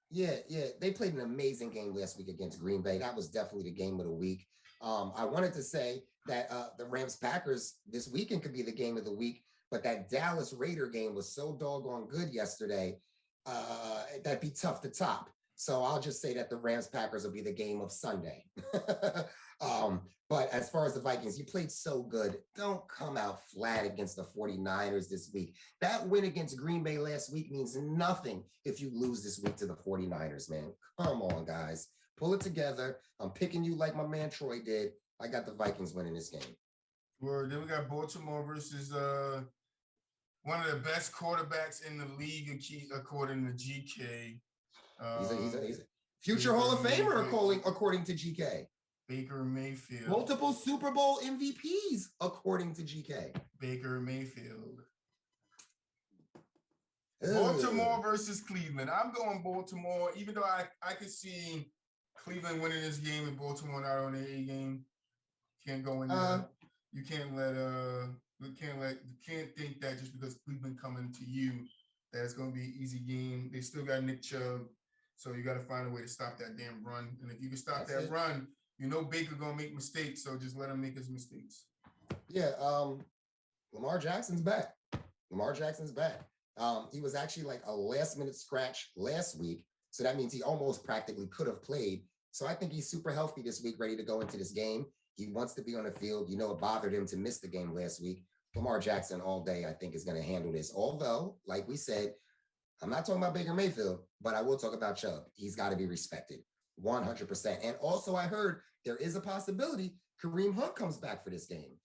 Yeah. They played an amazing game last week against Green Bay. That was definitely the game of the week. I wanted to say that the Rams-Packers this weekend could be the game of the week, but that Dallas Raider game was so doggone good yesterday, that'd be tough to top. So I'll just say that the Rams-Packers will be the game of Sunday. But as far as the Vikings, you played so good. Don't come out flat against the 49ers this week. That win against Green Bay last week means nothing if you lose this week to the 49ers, man. Come on, guys. Pull it together. I'm picking you like my man Troy did. I got the Vikings winning this game. Well, then we got Baltimore versus one of the best quarterbacks in the league, according to GK. He's a future Hall of Famer, according to GK. Baker Mayfield. Multiple Super Bowl MVPs, according to GK. Baker Mayfield. Baltimore versus Cleveland. I'm going Baltimore, even though I could see Cleveland winning this game and Baltimore not on the A game. Can't go in Uh, there. You can't you can't think that just because Cleveland coming to you that it's gonna be an easy game. They still got Nick Chubb, so you got to find a way to stop that damn run. And if you can stop that's that it. run, you know Baker gonna make mistakes, so just let him make his mistakes. Yeah. Lamar Jackson's back. Lamar Jackson's back. He was actually like a last minute scratch last week. So that means he almost practically could have played. So I think he's super healthy this week, ready to go into this game. He wants to be on the field. You know, it bothered him to miss the game last week. Lamar Jackson all day, I think, is going to handle this. Although, like we said, I'm not talking about Baker Mayfield, but I will talk about Chubb. He's got to be respected 100%. And also, I heard there is a possibility Kareem Hunt comes back for this game.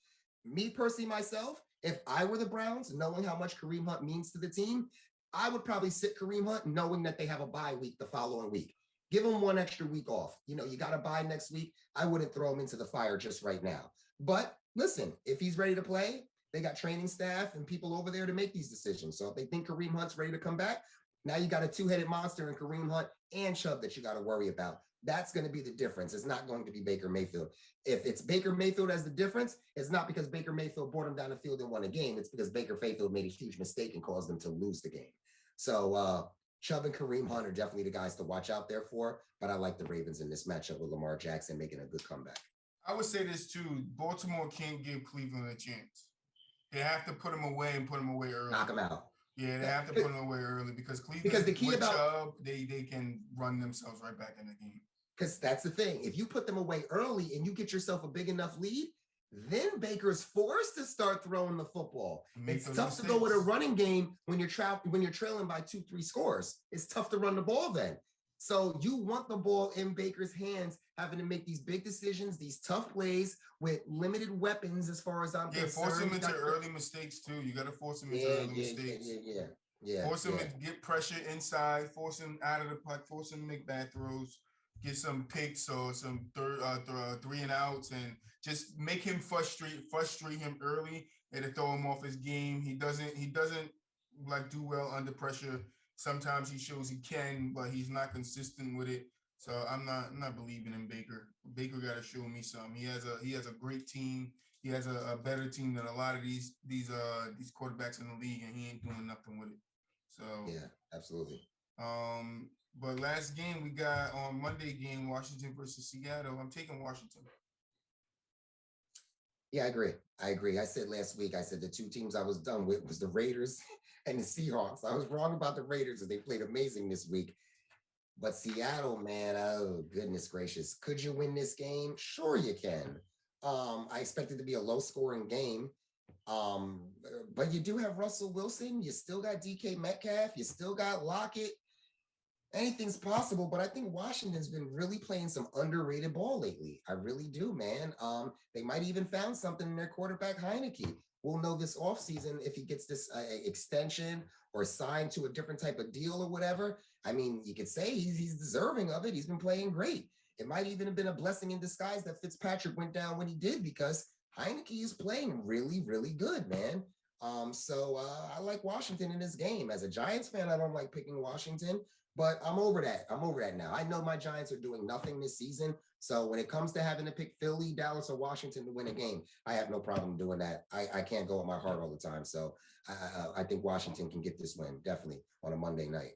Me personally, myself, if I were the Browns, knowing how much Kareem Hunt means to the team, I would probably sit Kareem Hunt knowing that they have a bye week the following week. Give him one extra week off. You know, you got a bye next week. I wouldn't throw him into the fire just right now. But listen, if he's ready to play, they got training staff and people over there to make these decisions. So if they think Kareem Hunt's ready to come back, now you got a two-headed monster in Kareem Hunt and Chubb that you got to worry about. That's going to be the difference. It's not going to be Baker Mayfield. If it's Baker Mayfield as the difference, it's not because Baker Mayfield brought him down the field and won a game. It's because Baker Mayfield made a huge mistake and caused them to lose the game. So Chubb and Kareem Hunt are definitely the guys to watch out there for. But I like the Ravens in this matchup with Lamar Jackson making a good comeback. I would say this too: Baltimore can't give Cleveland a chance. They have to put him away and put him away early. Knock him out. Yeah, they have to put him away early because Cleveland, because the key with about Chubb, they can run themselves right back in the game. Because that's the thing. If you put them away early and you get yourself a big enough lead, then Baker's forced to start throwing the football. It's tough mistakes. To go with a running game when you're trailing by 2-3 scores. It's tough to run the ball then. So you want the ball in Baker's hands, having to make these big decisions, these tough plays with limited weapons as far as I'm concerned. Force him into early mistakes too. You got to force him into early mistakes. Force him to get pressure inside, force him out of the puck, force him to make bad throws, get some picks or some three and outs, and just make him frustrate him early and to throw him off his game. He doesn't like do well under pressure. Sometimes he shows he can, but he's not consistent with it. So I'm not believing in Baker. Baker got to show me something. He has a great team. He has a better team than a lot of these quarterbacks in the league, and he ain't doing nothing with it. So yeah, absolutely. But last game we got on Monday game, Washington versus Seattle. I'm taking Washington. Yeah, I agree. I said last week, I said the two teams I was done with was the Raiders and the Seahawks. I was wrong about the Raiders, and they played amazing this week. But Seattle, man, oh, goodness gracious. Could you win this game? Sure you can. I expect it to be a low-scoring game. But you do have Russell Wilson. You still got DK Metcalf. You still got Lockett. Anything's possible, but I think Washington's been really playing some underrated ball lately. I really do, man. They might even found something in their quarterback, Heineke. We'll know this offseason if he gets this extension or signed to a different type of deal or whatever. I mean, you could say he's deserving of it. He's been playing great. It might even have been a blessing in disguise that Fitzpatrick went down when he did, because Heineke is playing really, really good, man. So I like Washington in this game. As a Giants fan, I don't like picking Washington, but I'm over that. I'm over that now. I know my Giants are doing nothing this season. So when it comes to having to pick Philly, Dallas, or Washington to win a game, I have no problem doing that. I can't go with my heart all the time. So I think Washington can get this win, definitely, on a Monday night.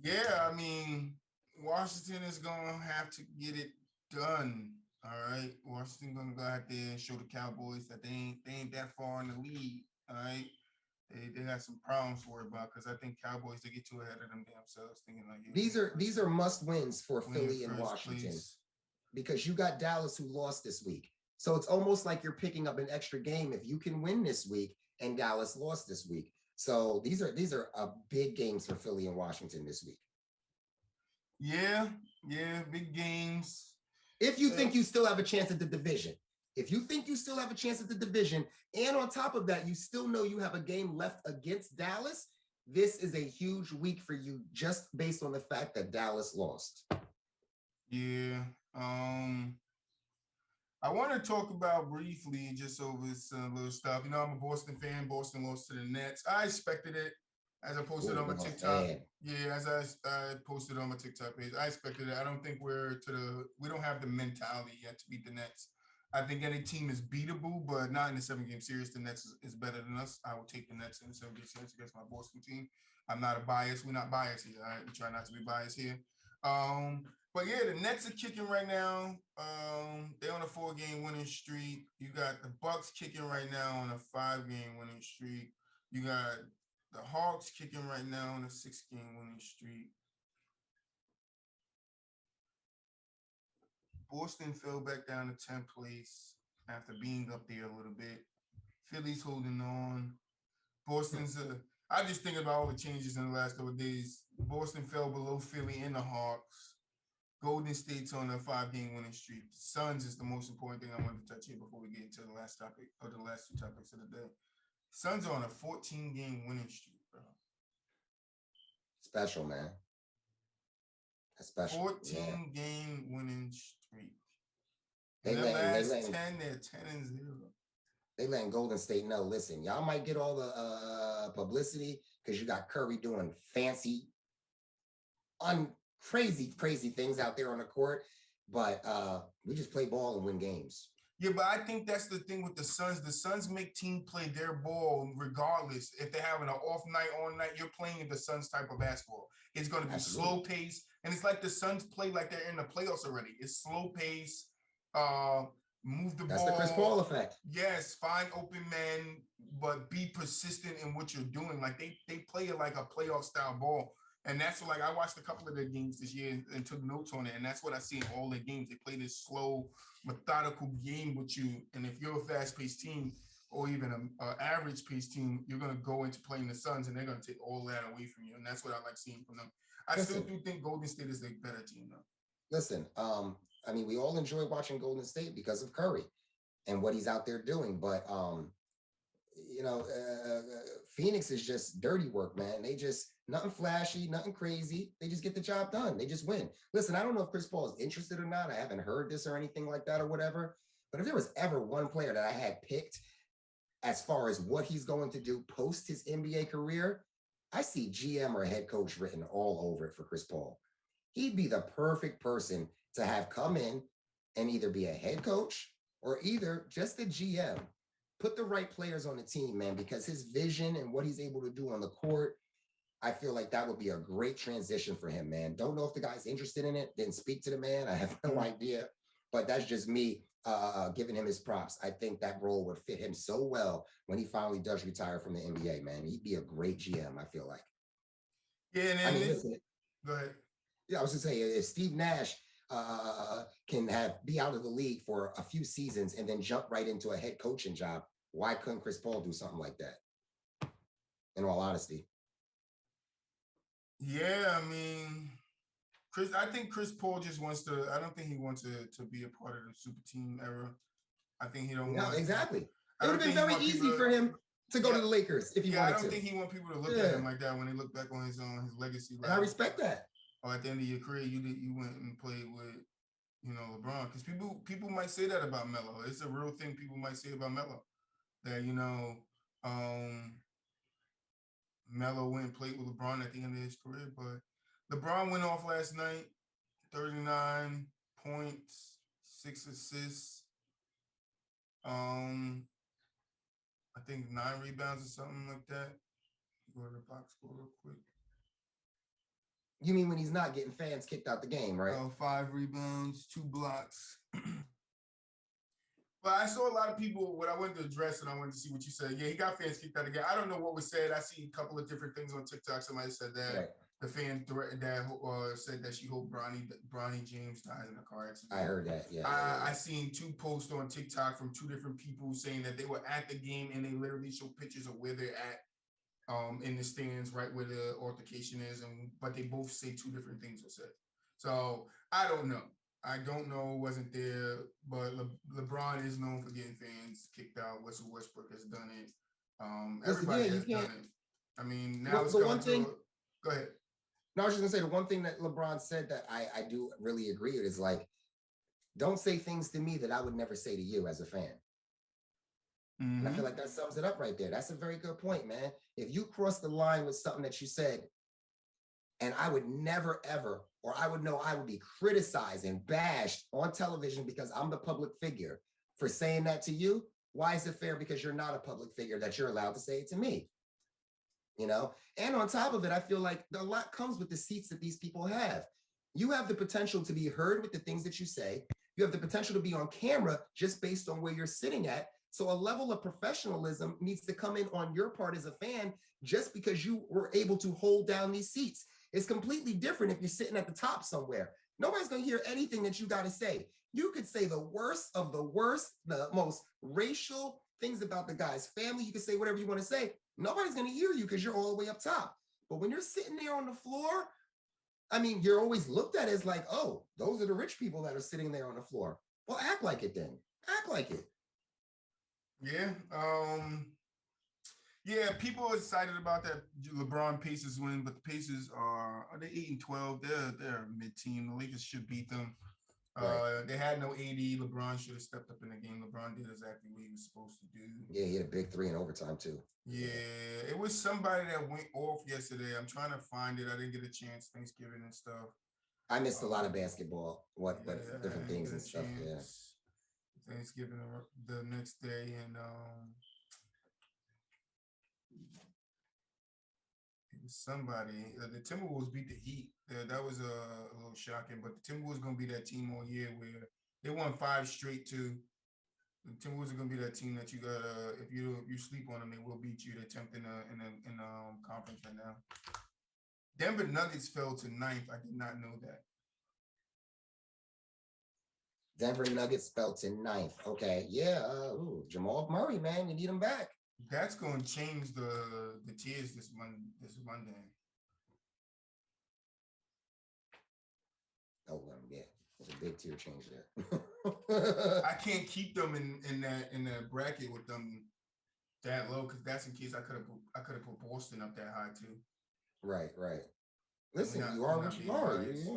Yeah, I mean, Washington is going to have to get it done. All right. Washington going to go out there and show the Cowboys that they ain't that far in the lead. All right. They got some problems to worry about, because I think Cowboys, they get too ahead of them damn selves, thinking like these are must wins for Philly and Washington, please. Because you got Dallas, who lost this week. So it's almost like you're picking up an extra game if you can win this week, and Dallas lost this week. So these are big games for Philly and Washington this week. Yeah, big games. If you think you still have a chance at the division. If you think you still have a chance at the division, and on top of that, you still know you have a game left against Dallas, this is a huge week for you, just based on the fact that Dallas lost. Yeah. I want to talk about briefly just over some little stuff. You know, I'm a Boston fan. Boston lost to the Nets. I expected it, as I posted on my TikTok. Yeah, as I posted on my TikTok page, I expected it. I don't think we don't have the mentality yet to beat the Nets. I think any team is beatable, but not in the 7-game series. The Nets is better than us. I will take the Nets in the 7-game series against my Boston team. I'm not a bias. We're not biased here. All right? We try not to be biased here. But yeah, the Nets are kicking right now. They're on a 4-game winning streak. You got the Bucks kicking right now on a 5-game winning streak. You got the Hawks kicking right now on a 6-game winning streak. Boston fell back down to 10th place after being up there a little bit. Philly's holding on. Boston's I just think about all the changes in the last couple of days. Boston fell below Philly and the Hawks. Golden State's on a 5-game winning streak. The Suns is the most important thing I wanted to touch here before we get into the last topic or the last 2 topics of the day. Suns are on a 14-game winning streak, bro. Special, man. That's special. 14-game winning streak. They last 10, they're 10-0. They letting Golden State know, listen, y'all might get all the publicity because you got Curry doing fancy, crazy things out there on the court, but we just play ball and win games. Yeah, but I think that's the thing with the Suns. The Suns make team play their ball regardless. If they're having an off night, on night, you're playing the Suns type of basketball. It's going to be slow pace, and it's like the Suns play like they're in the playoffs already. It's slow pace, move the ball. That's the Chris Paul effect. Yes, find open men, but be persistent in what you're doing. Like they play it like a playoff style ball. And that's like I watched a couple of their games this year and took notes on it. And that's what I see in all their games. They play this slow, methodical game with you. And if you're a fast-paced team or even an average paced team, you're going to go into playing the Suns and they're going to take all that away from you. And that's what I like seeing from them. I still do think Golden State is a better team, though. Listen, I mean, we all enjoy watching Golden State because of Curry and what he's out there doing. But, Phoenix is just dirty work, man. They just nothing flashy, nothing crazy. They just get the job done. They just win. Listen, I don't know if Chris Paul is interested or not. I haven't heard this or anything like that or whatever. But if there was ever one player that I had picked as far as what he's going to do post his NBA career, I see GM or head coach written all over it for Chris Paul. He'd be the perfect person to have come in and either be a head coach or either just a GM. Put the right players on the team, man, because his vision and what he's able to do on the court, I feel like that would be a great transition for him, man. Don't know if the guy's interested in it. Didn't speak to the man. I have no idea. But that's just me giving him his props. I think that role would fit him so well when he finally does retire from the NBA, man. He'd be a great GM, I feel like. Yeah, and I mean, listen, go ahead. Yeah, I was going to say, if Steve Nash can be out of the league for a few seasons and then jump right into a head coaching job, why couldn't Chris Paul do something like that? In all honesty. Yeah, I mean, I think Chris Paul just wants to. I don't think he wants to be a part of the super team era. I think he don't want. Exactly. It would have been very easy for him to go to the Lakers if he wanted to. I don't think he want people to look at him like that when they look back on his legacy. And I respect that. Or at the end of your career, you went and played with, LeBron. Because people might say that about Melo. It's a real thing people might say about Melo. That, Melo went and played with LeBron at the end of his career. But LeBron went off last night, 39 points, 6 assists. I think 9 rebounds or something like that. Go to the box score real quick. You mean when he's not getting fans kicked out the game, right? 5 rebounds, 2 blocks. But I saw a lot of people, when I went to address and I wanted to see what you said. Yeah, he got fans kicked out again. I don't know what was said. I see a couple of different things on TikTok. Somebody said that. Right. The fan threatened that, said that she hoped Bronny James dies in a car accident. I heard that, yeah. I seen 2 posts on TikTok from 2 different people saying that they were at the game and they literally show pictures of where they're at in the stands, right where the altercation is, but they both say 2 different things were said. So I don't know. I don't know, wasn't there, but LeBron is known for getting fans kicked out. Russell Westbrook has done it. Everybody has done it. I mean, now it's going to... Go ahead. No, I was just going to say, the one thing that LeBron said that I do really agree with is like, don't say things to me that I would never say to you as a fan. Mm-hmm. And I feel like that sums it up right there. That's a very good point, man. If you cross the line with something that you said, and I would never, ever, or I would know I would be criticized and bashed on television because I'm the public figure for saying that to you. Why is it fair because you're not a public figure that you're allowed to say it to me? You know, and on top of it, I feel like a lot comes with the seats that these people have. You have the potential to be heard with the things that you say. You have the potential to be on camera just based on where you're sitting at. So a level of professionalism needs to come in on your part as a fan just because you were able to hold down these seats. It's completely different if you're sitting at the top somewhere. Nobody's going to hear anything that you got to say. You could say the worst of the worst, the most racial things about the guy's family. You can say whatever you want to say. Nobody's going to hear you because you're all the way up top. But when you're sitting there on the floor, I mean, you're always looked at as like, oh, those are the rich people that are sitting there on the floor. Well, act like it then. Act like it. Yeah. Yeah, people are excited about that LeBron Pacers win, but the Pacers are they 8-12? They're mid-team. The Lakers should beat them. Right. They had no AD. LeBron should have stepped up in the game. LeBron did exactly what he was supposed to do. Yeah, he had a big 3 in overtime too. Yeah, it was somebody that went off yesterday. I'm trying to find it. I didn't get a chance. Thanksgiving and stuff. I missed a lot of basketball. But different things and stuff. Yeah. Thanksgiving the next day, and it was somebody. The Timberwolves beat the Heat. That was a little shocking, but the Timberwolves going to be that team all year where they won 5 straight too. The Timberwolves are going to be that team that you got. If you sleep on them, they will beat you. They're 10th in the conference right now. Denver Nuggets fell to 9th. I did not know that. Denver Nuggets fell to 9th. Okay, yeah. Jamal Murray, man, you need him back. That's going to change the tiers this Monday. Oh, yeah, there's a big tier change there. I can't keep them in that bracket with them that low because that's in case I could have put Boston up that high too. Right. Listen, you are what you are. Yeah.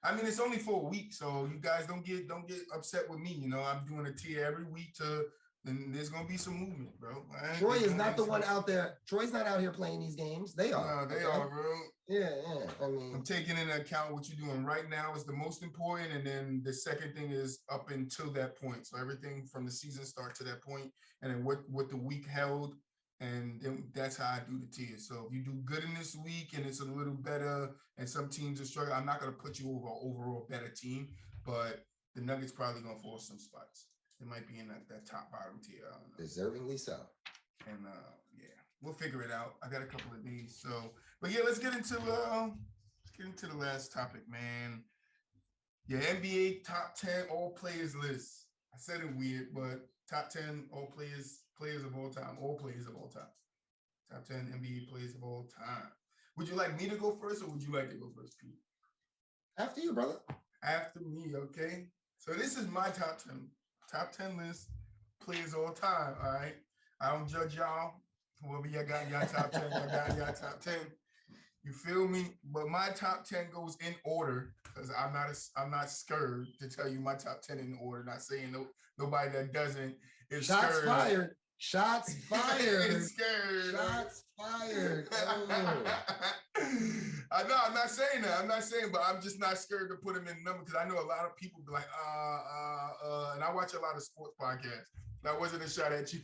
I mean, it's only for a week, so you guys don't get upset with me. You know, I'm doing a tier every week then there's gonna be some movement, bro. Troy is not the one out there. Troy's not out here playing these games. They are. No, they are, bro. Yeah. I mean, I'm taking into account what you're doing right now is the most important, and then the second thing is up until that point. So everything from the season start to that point, and then what the week held, and then that's how I do the tiers. So if you do good in this week and it's a little better, and some teams are struggling, I'm not gonna put you over an overall better team, but the Nuggets probably gonna fall some spots. It might be in that top bottom tier. I don't know. Deservingly so. And yeah, we'll figure it out. I got a couple of days. So, but yeah, let's get into the last topic, man. Yeah, NBA top 10 all players list. I said it weird, but top 10 all players of all time, all players of all time. Top 10 NBA players of all time. Would you like me to go first, or would you like to go first, Pete? After you, brother. After me, okay. So this is my top 10 list, players all time. All right. I don't judge y'all. Whoever you got y'all top 10, I got y'all top 10. You feel me? But my top 10 goes in order because I'm not scared to tell you my top 10 in order. Not saying nobody that doesn't is Shots scared. fired. Shots fired. It's scared. Shots fired. I know, I'm not saying that. I'm not saying, but I'm just not scared to put him in number because I know a lot of people be like, and I watch a lot of sports podcasts. That wasn't a shot at you.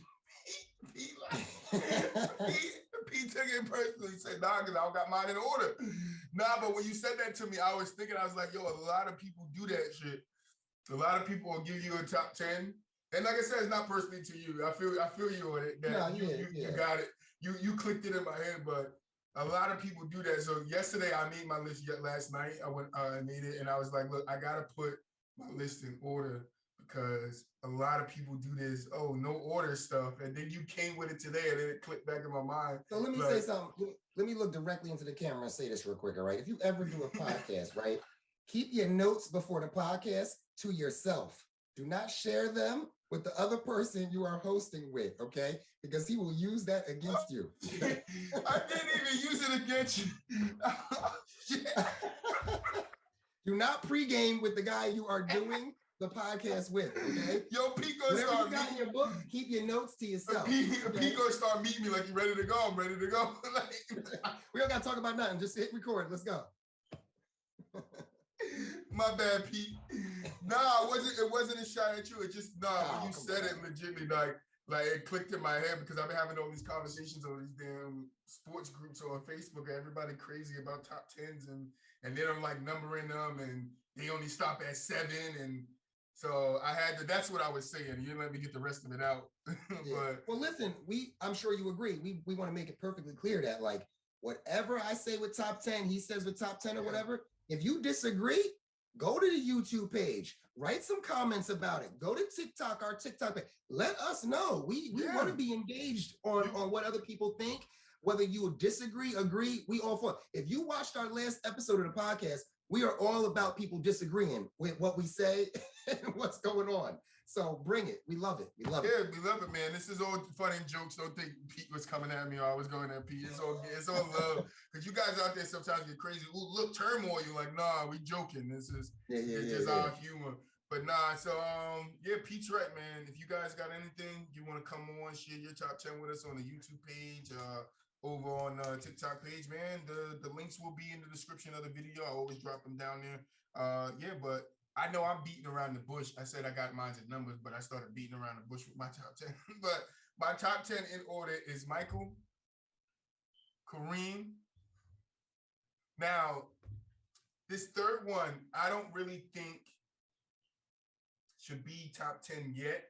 Pete took it personally. He said, nah, because I got mine in order. Nah, but when you said that to me, I was like, yo, a lot of people do that shit. A lot of people will give you a top 10. And like I said, it's not personally to you. I feel you on it. That you got it. You clicked it in my head, but a lot of people do that. So yesterday I made my list last night. I made it and I was like, look, I gotta put my list in order because a lot of people do this, no order stuff. And then you came with it today and then it clicked back in my mind. So let me say something. Let me look directly into the camera and say this real quick, all right? If you ever do a podcast, right, keep your notes before the podcast to yourself. Do not share them with the other person you are hosting with, okay? Because he will use that against you. I didn't even use it against you. Oh, shit. Do not pregame with the guy you are doing the podcast with, okay? Yo, Pete gonna start you got in your book, keep your notes to yourself. Pete gonna start meeting me like, you ready to go? I'm ready to go. We don't gotta talk about nothing. Just hit record. Let's go. My bad, Pete. Nah, it wasn't a shot at you. It just when you said on. it legitimately, like it clicked in my head because I've been having all these conversations on these damn sports groups on Facebook. Everybody crazy about top tens and then I'm like numbering them and they only stop at 7 and so I had to. That's what I was saying. You didn't let me get the rest of it out. But well, listen, I'm sure you agree. We want to make it perfectly clear that like whatever I say with top 10, he says with top 10 or whatever. If you disagree, go to the YouTube page, write some comments about it. Go to TikTok, our TikTok page. Let us know. We want to be engaged on what other people think. Whether you would disagree, agree, we all for it. If you watched our last episode of the podcast, we are all about people disagreeing with what we say and what's going on. So bring it. We love it. We love it. Yeah, we love it, man. This is all fun and jokes. Don't think Pete was coming at me or I was going at Pete. It's all love. Because you guys out there sometimes get crazy. Ooh, look, turmoil. You're like, nah, we joking. This is just our humor. But nah, so Pete's right, man. If you guys got anything you want to come on, share your top 10 with us on the YouTube page, over on TikTok page, man. The links will be in the description of the video. I always drop them down there. But I know I'm beating around the bush. I said I got mine in numbers, but I started beating around the bush with my top 10. But my top 10 in order is Michael, Kareem. Now, this third one, I don't really think should be top 10 yet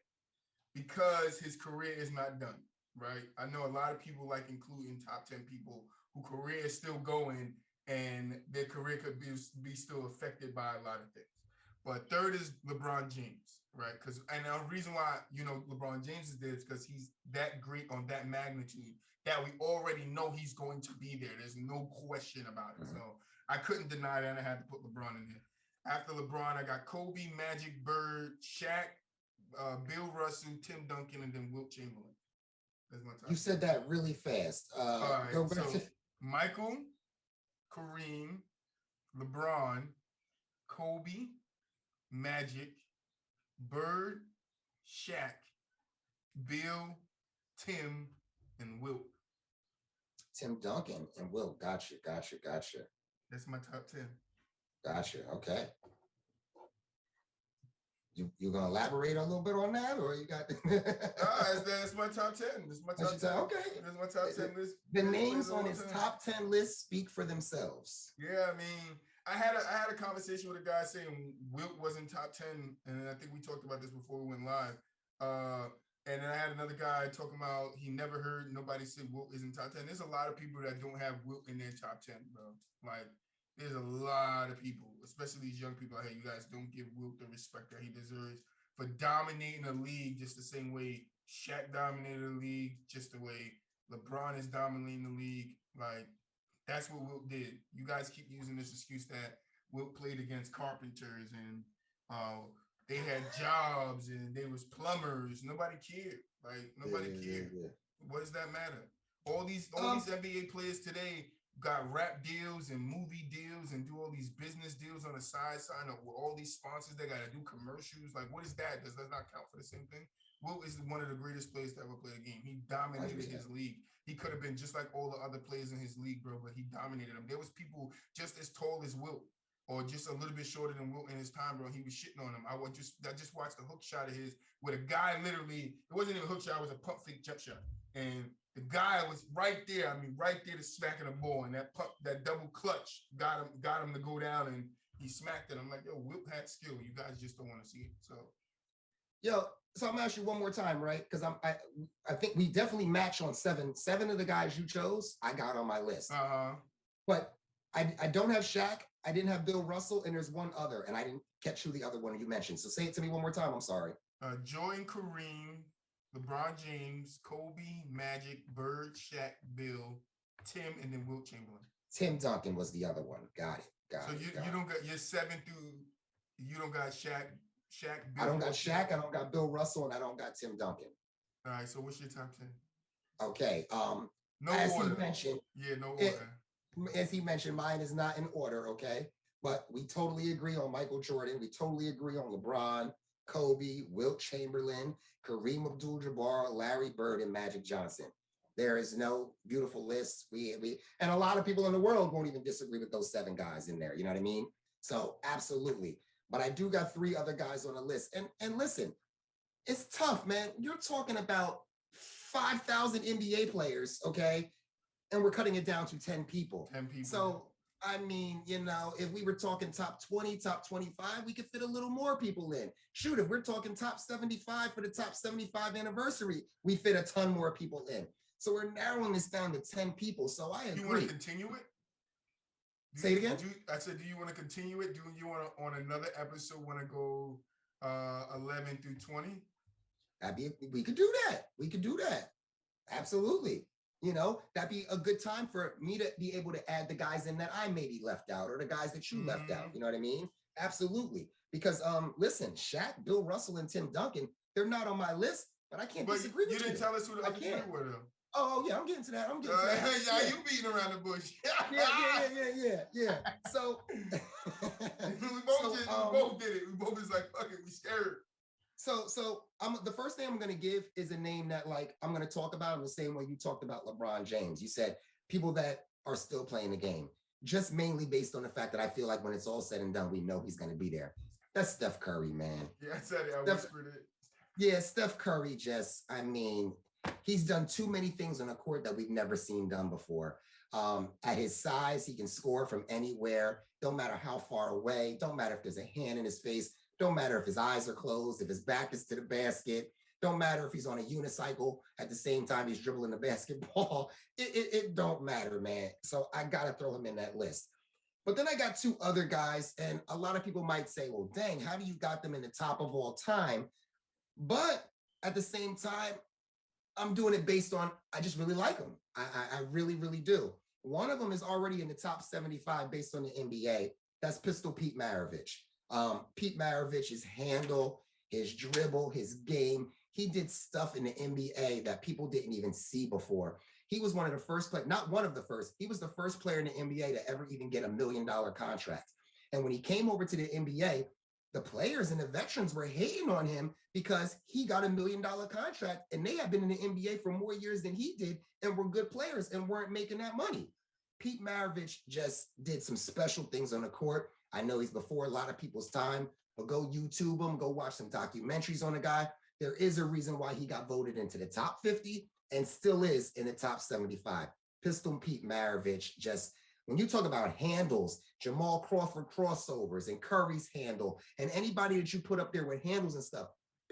because his career is not done, right? I know a lot of people like including top 10 people who career is still going and their career could be still affected by a lot of things. But third is LeBron James, right? And the reason why, LeBron James is there is because he's that great on that magnitude that we already know he's going to be there. There's no question about it. So I couldn't deny that. And I had to put LeBron in there. After LeBron, I got Kobe, Magic, Bird, Shaq, Bill Russell, Tim Duncan, and then Wilt Chamberlain. That's my top. You said that really fast. All right, so Michael, Kareem, LeBron, Kobe, Magic, Bird, Shaq, Bill, Tim, and Wilt. Tim Duncan and Wilt. Gotcha. That's my top 10. Gotcha. Okay. You gonna elaborate a little bit on that, or you got? That's my top 10. This is my top 10. Okay. This is my top 10 list. The names on his top 10 list speak for themselves. Yeah, I mean, I had a conversation with a guy saying Wilt wasn't top 10, and I think we talked about this before we went live. And then I had another guy talking about he never heard nobody say Wilt isn't top 10. There's a lot of people that don't have Wilt in their top 10, bro. Like, there's a lot of people, especially these young people out here. You guys don't give Wilt the respect that he deserves for dominating a league just the same way Shaq dominated the league, just the way LeBron is dominating the league. Like, that's what Wilt did. You guys keep using this excuse that Wilt played against carpenters and they had jobs and they was plumbers. Nobody cared. Like, nobody cared. Yeah. What does that matter? All these NBA players today got rap deals and movie deals and do all these business deals on the side, sign up with all these sponsors. They got to do commercials. Like, what is that? Does that not count for the same thing? Wilt is one of the greatest players to ever play a game. He dominated his league. He could have been just like all the other players in his league, bro, but he dominated them. There was people just as tall as Wilt or just a little bit shorter than Wilt in his time, bro. He was shitting on him. I just watched a hook shot of his where the guy literally, it wasn't even a hook shot, it was a pump fake jump shot. And the guy was right there. I mean, right there to smacking the ball, and that double clutch got him to go down, and he smacked it. I'm like, yo, Wilt had skill. You guys just don't want to see it. So, so I'm gonna ask you one more time, right? Because I think we definitely match on 7. 7 of the guys you chose, I got on my list. But I don't have Shaq. I didn't have Bill Russell, and there's one other, and I didn't catch who the other one you mentioned. So say it to me one more time. I'm sorry. Jordan, Kareem, LeBron James, Kobe, Magic, Bird, Shaq, Bill, Tim, and then Wilt Chamberlain. Tim Duncan was the other one. Got it. So you don't got your 7 through. You don't got Shaq. Bill, I don't got Shaq. I don't got Bill Russell, and I don't got Tim Duncan. All right. So what's your top 10? Okay. No as order. He mentioned, no order. As he mentioned, mine is not in order. Okay, but we totally agree on Michael Jordan. We totally agree on LeBron, Kobe, Wilt Chamberlain, Kareem Abdul-Jabbar, Larry Bird, and Magic Johnson. There is no beautiful list. And a lot of people in the world won't even disagree with those 7 guys in there. You know what I mean? So absolutely. but I do got 3 other guys on the list. And listen, it's tough, man. You're talking about 5,000 NBA players, okay? And we're cutting it down to 10 people. 10 people. So, I mean, if we were talking top 20, top 25, we could fit a little more people in. Shoot, if we're talking top 75 for the top 75 anniversary, we fit a ton more people in. So we're narrowing this down to 10 people. So I agree. You want to continue it? Say it again? I said, do you want to continue it? Do you want to, on another episode, want to go 11 through 20? We could do that. We could do that. Absolutely. That'd be a good time for me to be able to add the guys in that I maybe left out or the guys that you left out. You know what I mean? Absolutely. Because listen, Shaq, Bill Russell, and Tim Duncan, they're not on my list, but I can't disagree with you. You didn't tell us who the other 3 were, though. Oh, yeah, I'm getting to that. Yeah, you beating around the bush. Yeah. So we both did it. We both was like, fuck it, we scared. So the first thing I'm going to give is a name that, like, I'm going to talk about in the same way you talked about LeBron James. You said people that are still playing the game, just mainly based on the fact that I feel like when it's all said and done, we know he's going to be there. That's Steph Curry, man. Yeah, I said it. I whispered it. Yeah, Steph Curry he's done too many things on a court that we've never seen done before. At his size, he can score from anywhere. Don't matter how far away. Don't matter if there's a hand in his face. Don't matter if his eyes are closed, if his back is to the basket. Don't matter if he's on a unicycle at the same time he's dribbling the basketball. It don't matter, man. So I got to throw him in that list. But then I got 2 other guys, and a lot of people might say, well, dang, how do you got them in the top of all time? But at the same time, I'm doing it based on, I just really like them. I really, really do. One of them is already in the top 75 based on the NBA. That's Pistol Pete Maravich. Pete Maravich, his handle, his dribble, his game. He did stuff in the NBA that people didn't even see before. He was one of the first not one of the first. He was the first player in the NBA to ever even get $1 million contract. And when he came over to the NBA, the players and the veterans were hating on him because he got $1 million contract and they had been in the NBA for more years than he did and were good players and weren't making that money. Pete Maravich just did some special things on the court. I know he's before a lot of people's time, but go YouTube him, go watch some documentaries on the guy. There is a reason why he got voted into the top 50 and still is in the top 75. Pistol Pete Maravich, just when you talk about handles, Jamal Crawford crossovers and Curry's handle, and anybody that you put up there with handles and stuff,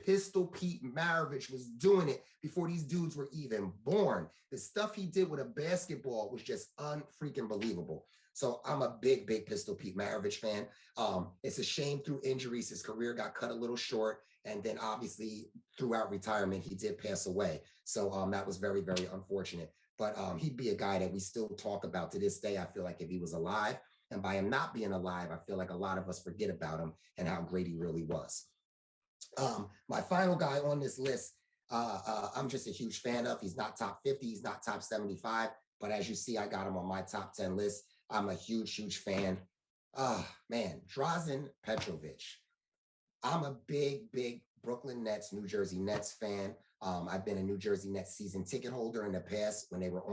Pistol Pete Maravich was doing it before these dudes were even born. The stuff he did with a basketball was just unfreaking believable. So I'm a big Pistol Pete Maravich fan. It's a shame through injuries, his career got cut a little short. And then obviously throughout retirement, he did pass away. So that was very, very unfortunate. But he'd be a guy that we still talk about to this day. I feel like if he was alive, and by him not being alive, I feel like a lot of us forget about him and how great he really was. My final guy on this list, I'm just a huge fan of. He's not top 50, he's not top 75, but as you see, I got him on my top 10 list. I'm a huge fan. Man, Drazen Petrovic. I'm a big Brooklyn Nets, New Jersey Nets fan. I've been a New Jersey Nets season ticket holder in the past when they were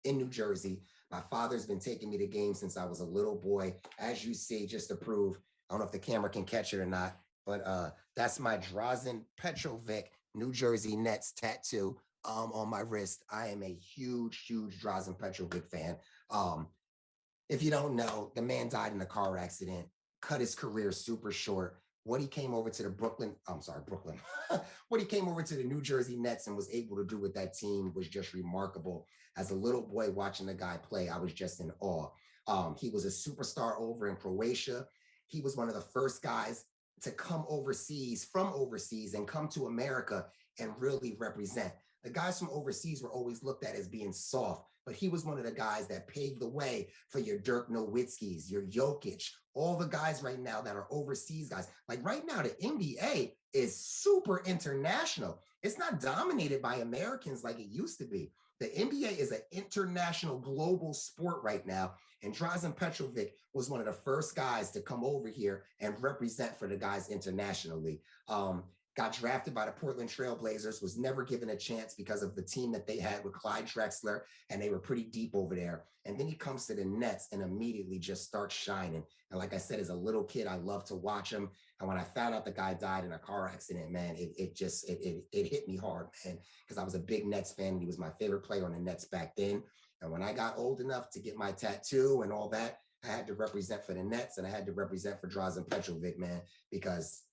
in New Jersey. My father's been taking me to games since I was a little boy. As you see, just to prove, I don't know if the camera can catch it or not, but that's my Drazen Petrovic New Jersey Nets tattoo on my wrist. I am a huge Drazen Petrovic fan. If you don't know, the man died in a car accident, cut his career super short. When he came over to the Brooklyn, when he came over to the New Jersey Nets and was able to do with that team was just remarkable. As a little boy watching the guy play, I was just in awe. He was a superstar over in Croatia. He was one of the first guys to come from overseas and come to America and really represent. The guys from overseas were always looked at as being soft, but he was one of the guys that paved the way for your Dirk Nowitzkis, your Jokic, all the guys right now that are overseas guys. Like right now, the NBA is super international. It's not dominated by Americans like it used to be. The NBA is an international global sport right now. And Drazen Petrovic was one of the first guys to come over here and represent for the guys internationally. got drafted by the Portland Trailblazers, was never given a chance because of the team that they had with Clyde Drexler, and they were pretty deep over there. And then he comes to the Nets and immediately just starts shining. And like I said, as a little kid, I loved to watch him. And when I found out the guy died in a car accident, man, it hit me hard, man, because I was a big Nets fan. He was my favorite player on the Nets back then. And when I got old enough to get my tattoo and all that, I had to represent for the Nets and I had to represent for Drazen Petrovic, man, because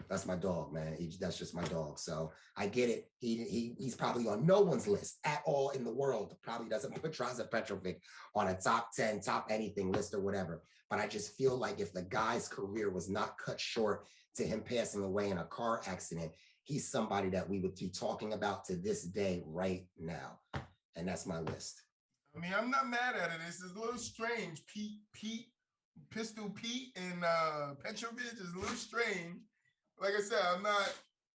that's my dog, man. That's just my dog. So I get it. He's probably on no one's list at all in the world. Probably doesn't put Drazen Petrovic on a top 10, top anything list or whatever. But I just feel like if the guy's career was not cut short to him passing away in a car accident, he's somebody that we would be talking about to this day right now. And that's my list. I mean, I'm not mad at it. It's a little strange. Pistol Pete and Petrovic is a little strange. Like I said,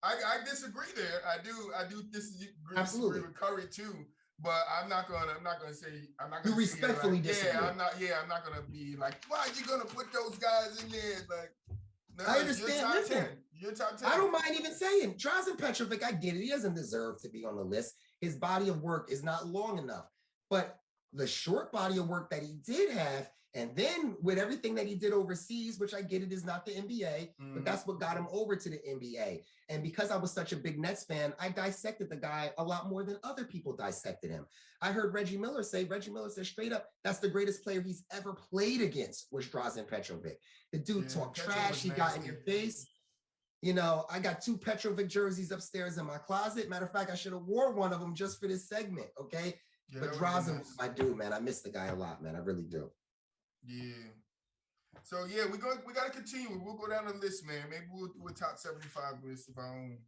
I disagree there. I do disagree with Curry too. But I'm not gonna say you respectfully disagree. I'm not gonna be like, why are you gonna put those guys in there? Like, no, I understand. Listen, you're top 10. I don't mind even saying Drazen Petrovic. I get it. He doesn't deserve to be on the list. His body of work is not long enough. But the short body of work that he did have, and then with everything that he did overseas, which I get it is not the NBA, but that's what got him over to the NBA. And because I was such a big Nets fan, I dissected the guy a lot more than other people dissected him. I heard Reggie Miller said straight up, that's the greatest player he's ever played against was Drazen Petrovic. The dude talked trash, he got in your face. You know, I got 2 Petrovic jerseys upstairs in my closet. Matter of fact, I should have wore one of them just for this segment, okay? Yeah, but Drazen was my dude, man. I miss the guy a lot, man. I really do. Yeah. So yeah, we gotta continue. We'll go down the list, man. Maybe we'll do a top 75 list of our own.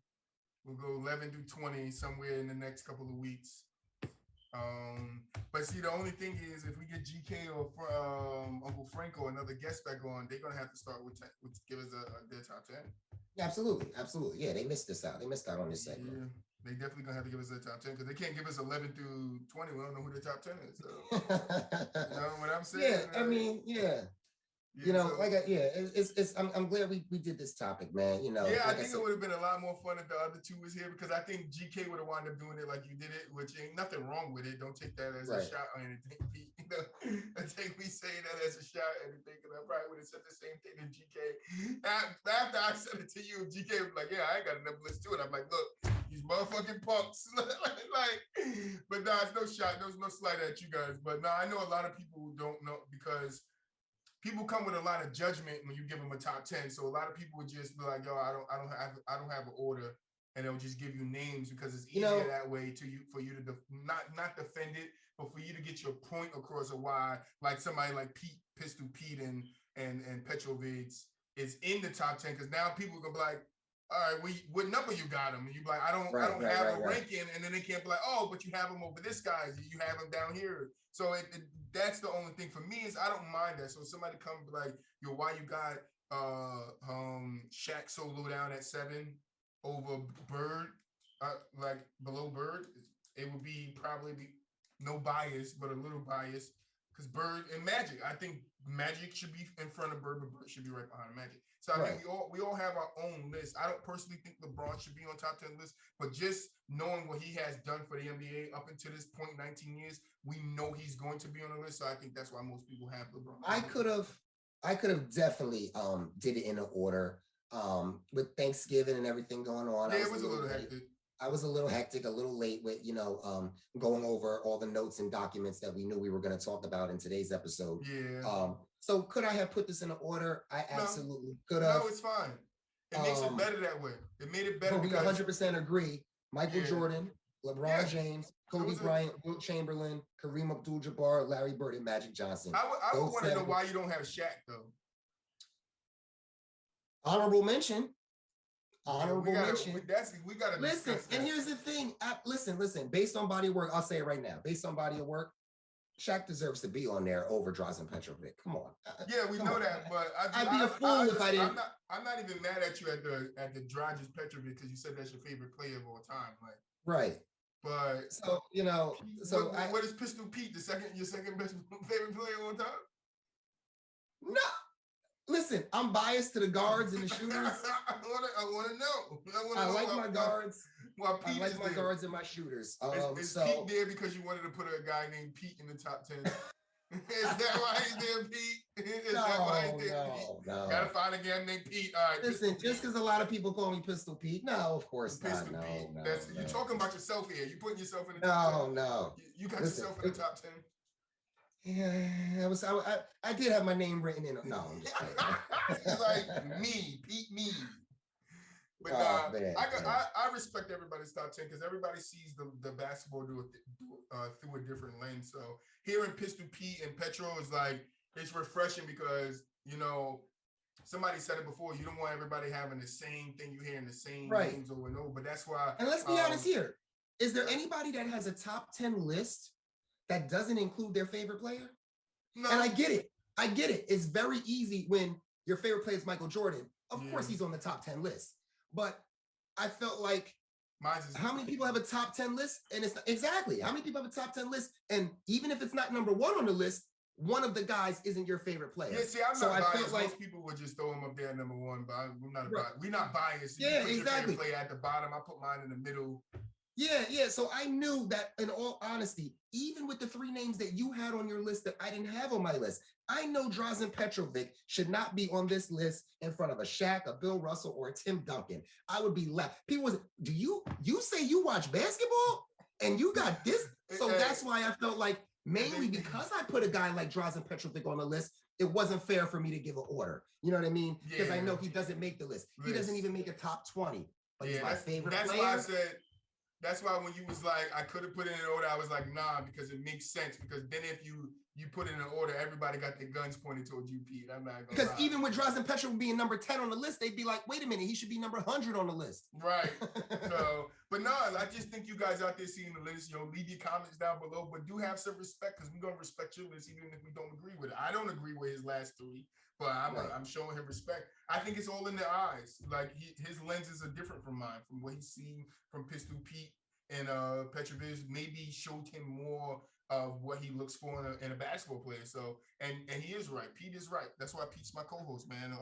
We'll go 11 through 20 somewhere in the next couple of weeks. But see, the only thing is, if we get GK or Uncle Franco, another guest back on, they're gonna have to start with give us their top 10. Yeah, absolutely. Yeah, they missed this out. They missed out on this segment. Yeah. They definitely gonna have to give us their top 10 because they can't give us 11 through 20. We don't know who the top 10 is. So, you know what I'm saying? Yeah, I mean, yeah. You know, so, I'm glad we did this topic, man. You know, yeah, I think it would have been a lot more fun if the other two was here because I think GK would have wound up doing it like you did it, which ain't nothing wrong with it. Don't take that as a shot or anything. You know, I think we say that as a shot and thinking I probably would have said the same thing to GK. After I said it to you, GK was like, yeah, I ain't got enough list to it. I'm like, look, these motherfucking punks. But no, it's no shot. There's no slight at you guys. But no, I know a lot of people who don't know because people come with a lot of judgment when you give them a top 10. So a lot of people would just be like, yo, I don't have an order, and they'll just give you names because it's easier that way for you to not defend it, but for you to get your point across of why, like somebody like Pistol Pete and Petrovic is in the top 10, because now people are gonna be like, all right, what number you got him? And you be like, I don't have a ranking, and then they can't be like, oh, but you have him over this guy, you have him down here. So that's the only thing for me is I don't mind that. So somebody come be like, yo, why you got Shaq so low down at 7 over Bird, like below Bird? It would be probably no bias, but a little bias because Bird and Magic. I think Magic should be in front of Bird, but Bird should be right behind Magic. So I think we all have our own list. I don't personally think LeBron should be on top 10 list, but just knowing what he has done for the NBA up until this point, 19 years, we know he's going to be on the list. So I think that's why most people have LeBron. I could have definitely did it in an order with Thanksgiving and everything going on. Yeah, it was a little hectic. I was a little hectic, a little late with, going over all the notes and documents that we knew we were going to talk about in today's episode. Yeah. So could I have put this in an order? I absolutely could have. No, it's fine. It makes it better that way. It made it better. But we 100% agree. Michael Jordan, LeBron James, Kobe Bryant, Wilt Chamberlain, Kareem Abdul-Jabbar, Larry Bird, and Magic Johnson. I would want to know why you don't have Shaq, though. Honorable mention. Honorable mention. We gotta listen. And here's the thing. Listen. Based on body of work, I'll say it right now. Based on body of work, Shaq deserves to be on there over Drazen Petrovic. Come on. Yeah, we know that, but I'd be a fool if I didn't. I'm not even mad at you at the Drazen Petrovic because you said that's your favorite player of all time, like. Right. But so what is Pistol Pete? Your second best favorite player of all time? No. Listen, I'm biased to the guards and the shooters. I want to know. I like my guards. Well, I Pete like is my there. guards and my shooters. Is So Pete there because you wanted to put a guy named Pete in the top 10? Is that why he's there, Pete? Is that why he's there, Pete? No. Gotta find a guy named Pete. All right. Listen, just because a lot of people call me Pistol Pete, no, of course Pistol not. Pete. No, You're talking about yourself here. You putting yourself in the top 10. No. You got yourself in the top 10. Yeah, I did have my name written in. No, I'm just kidding. Like me, Pete, me. But I respect everybody's top 10 because everybody sees the basketball through a different lens. So hearing Pistol Pete and Petro is like, it's refreshing because, you know, somebody said it before, you don't want everybody having the same thing, you hearing the same names over and over. But that's why. And let's be honest here. Is there anybody that has a top 10 list that doesn't include their favorite player? No. And I get it. It's very easy when your favorite player is Michael Jordan. Of course, he's on the top 10 list. But I felt like, how many people have a top 10 list? And it's not, exactly, how many people have a top 10 list? And even if it's not number one on the list, one of the guys isn't your favorite player. Yeah, see, I'm not biased. Most people would just throw him up there at number one, but we're not biased. You put your favorite player at the bottom. I put mine in the middle. Yeah. So I knew that, in all honesty, even with the three names that you had on your list that I didn't have on my list, I know Drazen Petrovic should not be on this list in front of a Shaq, a Bill Russell, or a Tim Duncan. I would be left. People was, do you say you watch basketball and you got this? So that's why I felt like, mainly because I put a guy like Drazen Petrovic on the list, it wasn't fair for me to give an order. You know what I mean? Because I know he doesn't make the list. He doesn't even make a top 20. But he's my favorite player. That's why I said, that's why when you was like, I could have put it in order, I was like, nah, because it makes sense. Because then if you put it in order, everybody got their guns pointed towards you, Pete. I'm not gonna because lie. Even with Drazen Petrovic being number 10 on the list, they'd be like, wait a minute, he should be number 100 on the list. Right. So, but no, I just think you guys out there seeing the list, leave your comments down below, but do have some respect because we're going to respect your list even if we don't agree with it. I don't agree with his last three, but I'm showing him respect. I think it's all in their eyes. Like his lenses are different from mine, from what he's seen from Pistol Pete and Petrovic maybe showed him more of what he looks for in a basketball player. So, and he is right. Pete is right. That's why Pete's my co-host, man.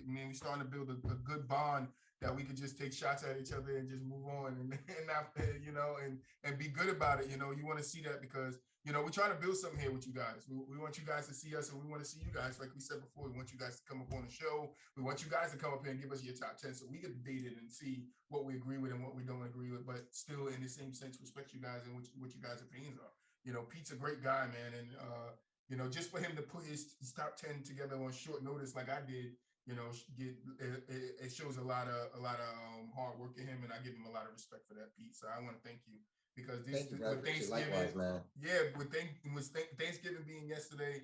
We're starting to build a good bond that we could just take shots at each other and just move on and not, and be good about it. You want to see that because, we're trying to build something here with you guys. We want you guys to see us and we want to see you guys. Like we said before, we want you guys to come up on the show. We want you guys to come up here and give us your top 10 so we can debate it and see what we agree with and what we don't agree with, but still in the same sense, respect you guys and what you guys' opinions are. Pete's a great guy, man. And, just for him to put his top 10 together on short notice like I did, it shows a lot of hard work in him, and I give him a lot of respect for that, Pete. So I want to thank you because with Thanksgiving, likewise, man. Yeah, with Thanksgiving being yesterday,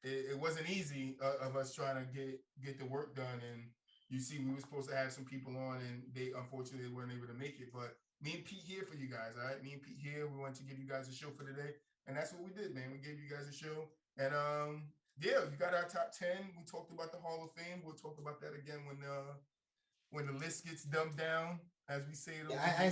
it wasn't easy of us trying to get the work done. And you see, we were supposed to have some people on, and they unfortunately weren't able to make it. But me and Pete here for you guys, all right? Me and Pete here. We wanted to give you guys a show for today, and that's what we did, man. We gave you guys a show, and yeah, you got our top 10. We talked about the Hall of Fame. We'll talk about that again when the list gets dumbed down, as we say it. Yeah,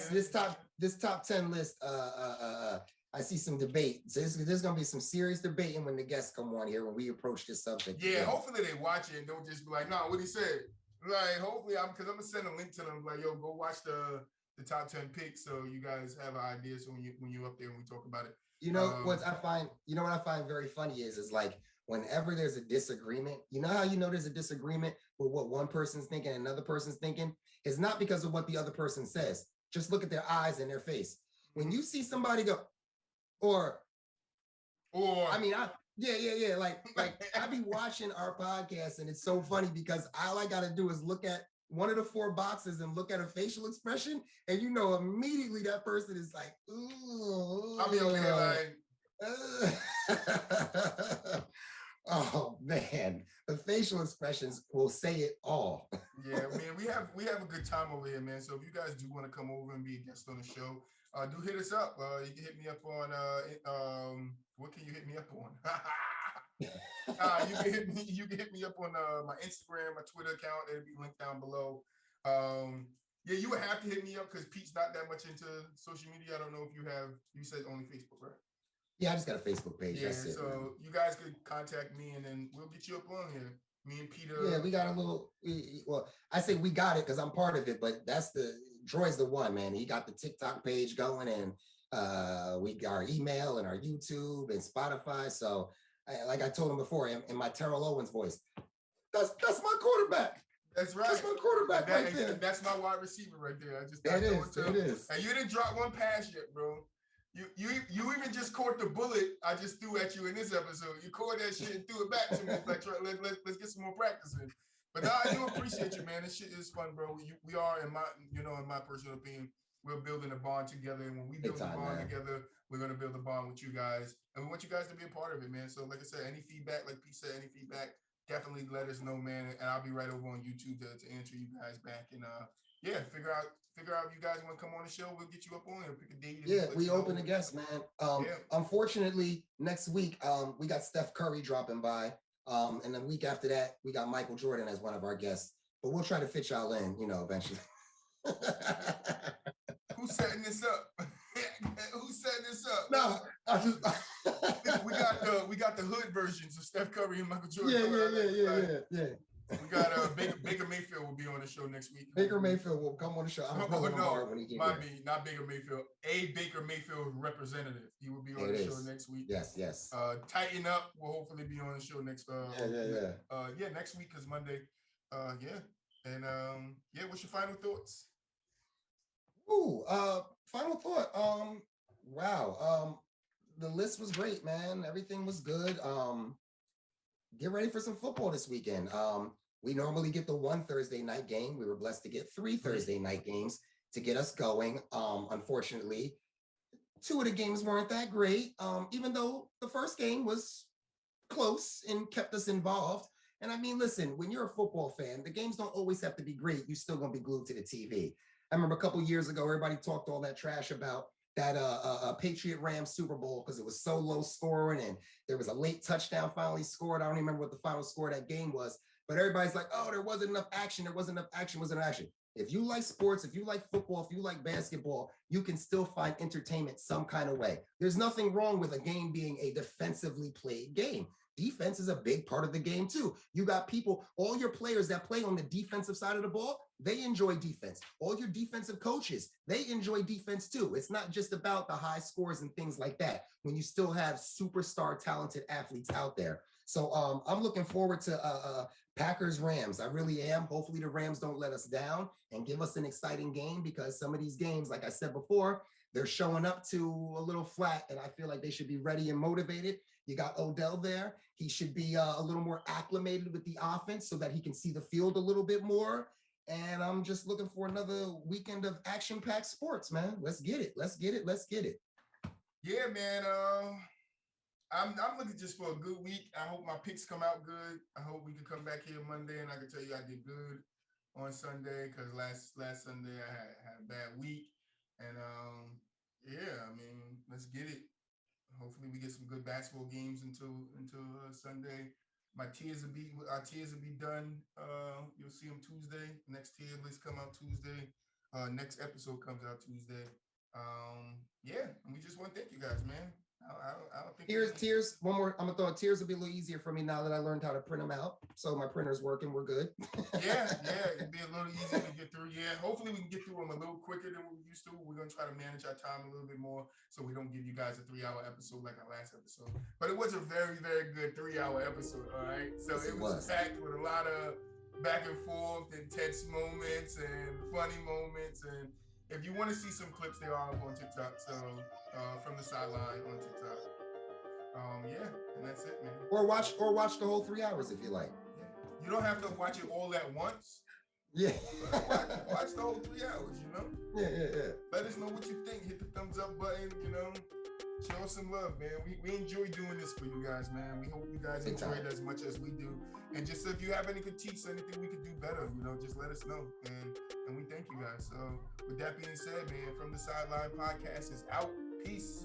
this top 10 list. I see some debate. So there's gonna be some serious debating when the guests come on here when we approach this subject. Yeah, hopefully they watch it and don't just be like, "No, what he said." Like, hopefully, because I'm gonna send a link to them. Like, yo, go watch the top 10 picks so you guys have an idea. So when you're up there and we talk about it, what I find very funny is like, whenever there's a disagreement, how there's a disagreement with what one person's thinking and another person's thinking? It's not because of what the other person says. Just look at their eyes and their face. When you see somebody go, or I mean, yeah. Like I be watching our podcast and it's so funny because all I got to do is look at one of the four boxes and look at a facial expression, and immediately that person is like, ooh. I'll be over here like, oh man, the facial expressions will say it all. Yeah, man, we have a good time over here, man. So if you guys do want to come over and be a guest on the show, do hit us up. You can hit me up on what can you hit me up on? You can hit me up on my Instagram, my Twitter account. It'll be linked down below. Yeah, you would have to hit me up because Pete's not that much into social media. I don't know if you said only Facebook, right? Yeah, I just got a Facebook page. Yeah, That's it, man. so you guys could contact me and then we'll get you up on here. Me and Peter. Yeah, we got a little. Well, I say we got it because I'm part of it, but that's Troy's the one, man. He got the TikTok page going, and we got our email and our YouTube and Spotify. So, like I told him before, in my Terrell Owens voice, that's my quarterback. That's right. That's my quarterback right there. That's my wide receiver right there. I just it is. And you didn't drop one pass yet, bro. You even just caught the bullet I just threw at you in this episode. You caught that shit and threw it back to me. It's like, let's get some more practice in. But no, I do appreciate you, man. This shit is fun, bro. We are, in my personal opinion, we're building a bond together. And when we build a bond together, we're gonna build a bond with you guys. And we want you guys to be a part of it, man. So like I said, any feedback, like Pete said, any feedback, definitely let us know, man. And I'll be right over on YouTube to answer you guys back. And yeah, figure out if you guys want to come on the show. We'll get you up on here, pick a date. Yeah, we open the guests, man. Unfortunately, next week we got Steph Curry dropping by. And the week after that, we got Michael Jordan as one of our guests. But we'll try to fit y'all in, eventually. Who's setting this up? Who's setting this up? No, we got the hood versions of Steph Curry and Michael Jordan. Yeah. We got Baker Mayfield will be on the show next week. Baker Mayfield will come on the show. I'm pulling him hard when he gets here. Not Baker Mayfield. A Baker Mayfield representative. He will be on the show next week. Yes. Tighten Up will hopefully be on the show next. Next week is Monday. And what's your final thoughts? Final thought. Wow. The list was great, man. Everything was good. Get ready for some football this weekend. We normally get the one Thursday night game. We were blessed to get 3 Thursday night games to get us going. Unfortunately, 2 of the games weren't that great, even though the first game was close and kept us involved. And I mean, listen, when you're a football fan, the games don't always have to be great. You're still going to be glued to the TV. I remember a couple of years ago, everybody talked all that trash about that Patriot Rams Super Bowl because it was so low scoring and there was a late touchdown finally scored. I don't even remember what the final score of that game was, but everybody's like, oh, there wasn't enough action. If you like sports, if you like football, if you like basketball, you can still find entertainment some kind of way. There's nothing wrong with a game being a defensively played game. Defense is a big part of the game too. You got people, all your players that play on the defensive side of the ball, they enjoy defense. All your defensive coaches, they enjoy defense too. It's not just about the high scores and things like that when you still have superstar talented athletes out there. So I'm looking forward to Packers Rams. I really am. Hopefully the Rams don't let us down and give us an exciting game because some of these games, like I said before, they're showing up to a little flat and I feel like they should be ready and motivated. You got Odell there. He should be a little more acclimated with the offense so that he can see the field a little bit more. And I'm just looking for another weekend of action-packed sports, man. Let's get it. Yeah, man. I'm looking just for a good week. I hope my picks come out good. I hope we can come back here Monday and I can tell you I did good on Sunday because last Sunday I had a bad week. And let's get it. Hopefully we get some good basketball games until Sunday. Our tiers will be done. You'll see them Tuesday. Next tier list come out Tuesday. Next episode comes out Tuesday. And we just want to thank you guys, man. I don't think tiers. One more. I'm gonna throw tiers will be a little easier for me now that I learned how to print them out. So my printer's working. We're good. yeah, it'd be a little easier to get through. Yeah, hopefully we can get through them a little quicker than we used to. We're gonna try to manage our time a little bit more so we don't give you guys a 3-hour episode like our last episode. But it was a very, very good 3-hour episode. All right, so it was packed with a lot of back and forth, intense moments, and funny moments. And if you want to see some clips, they are up on TikTok. So From the Sideline on TikTok. And that's it, man. Or watch the whole 3 hours if you like. Yeah. You don't have to watch it all at once. Yeah. watch the whole 3 hours, Yeah. Let us know what you think. Hit the thumbs up button, Show us some love, man. We enjoy doing this for you guys, man. We hope you guys enjoy it as much as we do. And just if you have any critiques, anything we could do better, just let us know. And we thank you guys. So with that being said, man, From the Sideline podcast is out. Peace.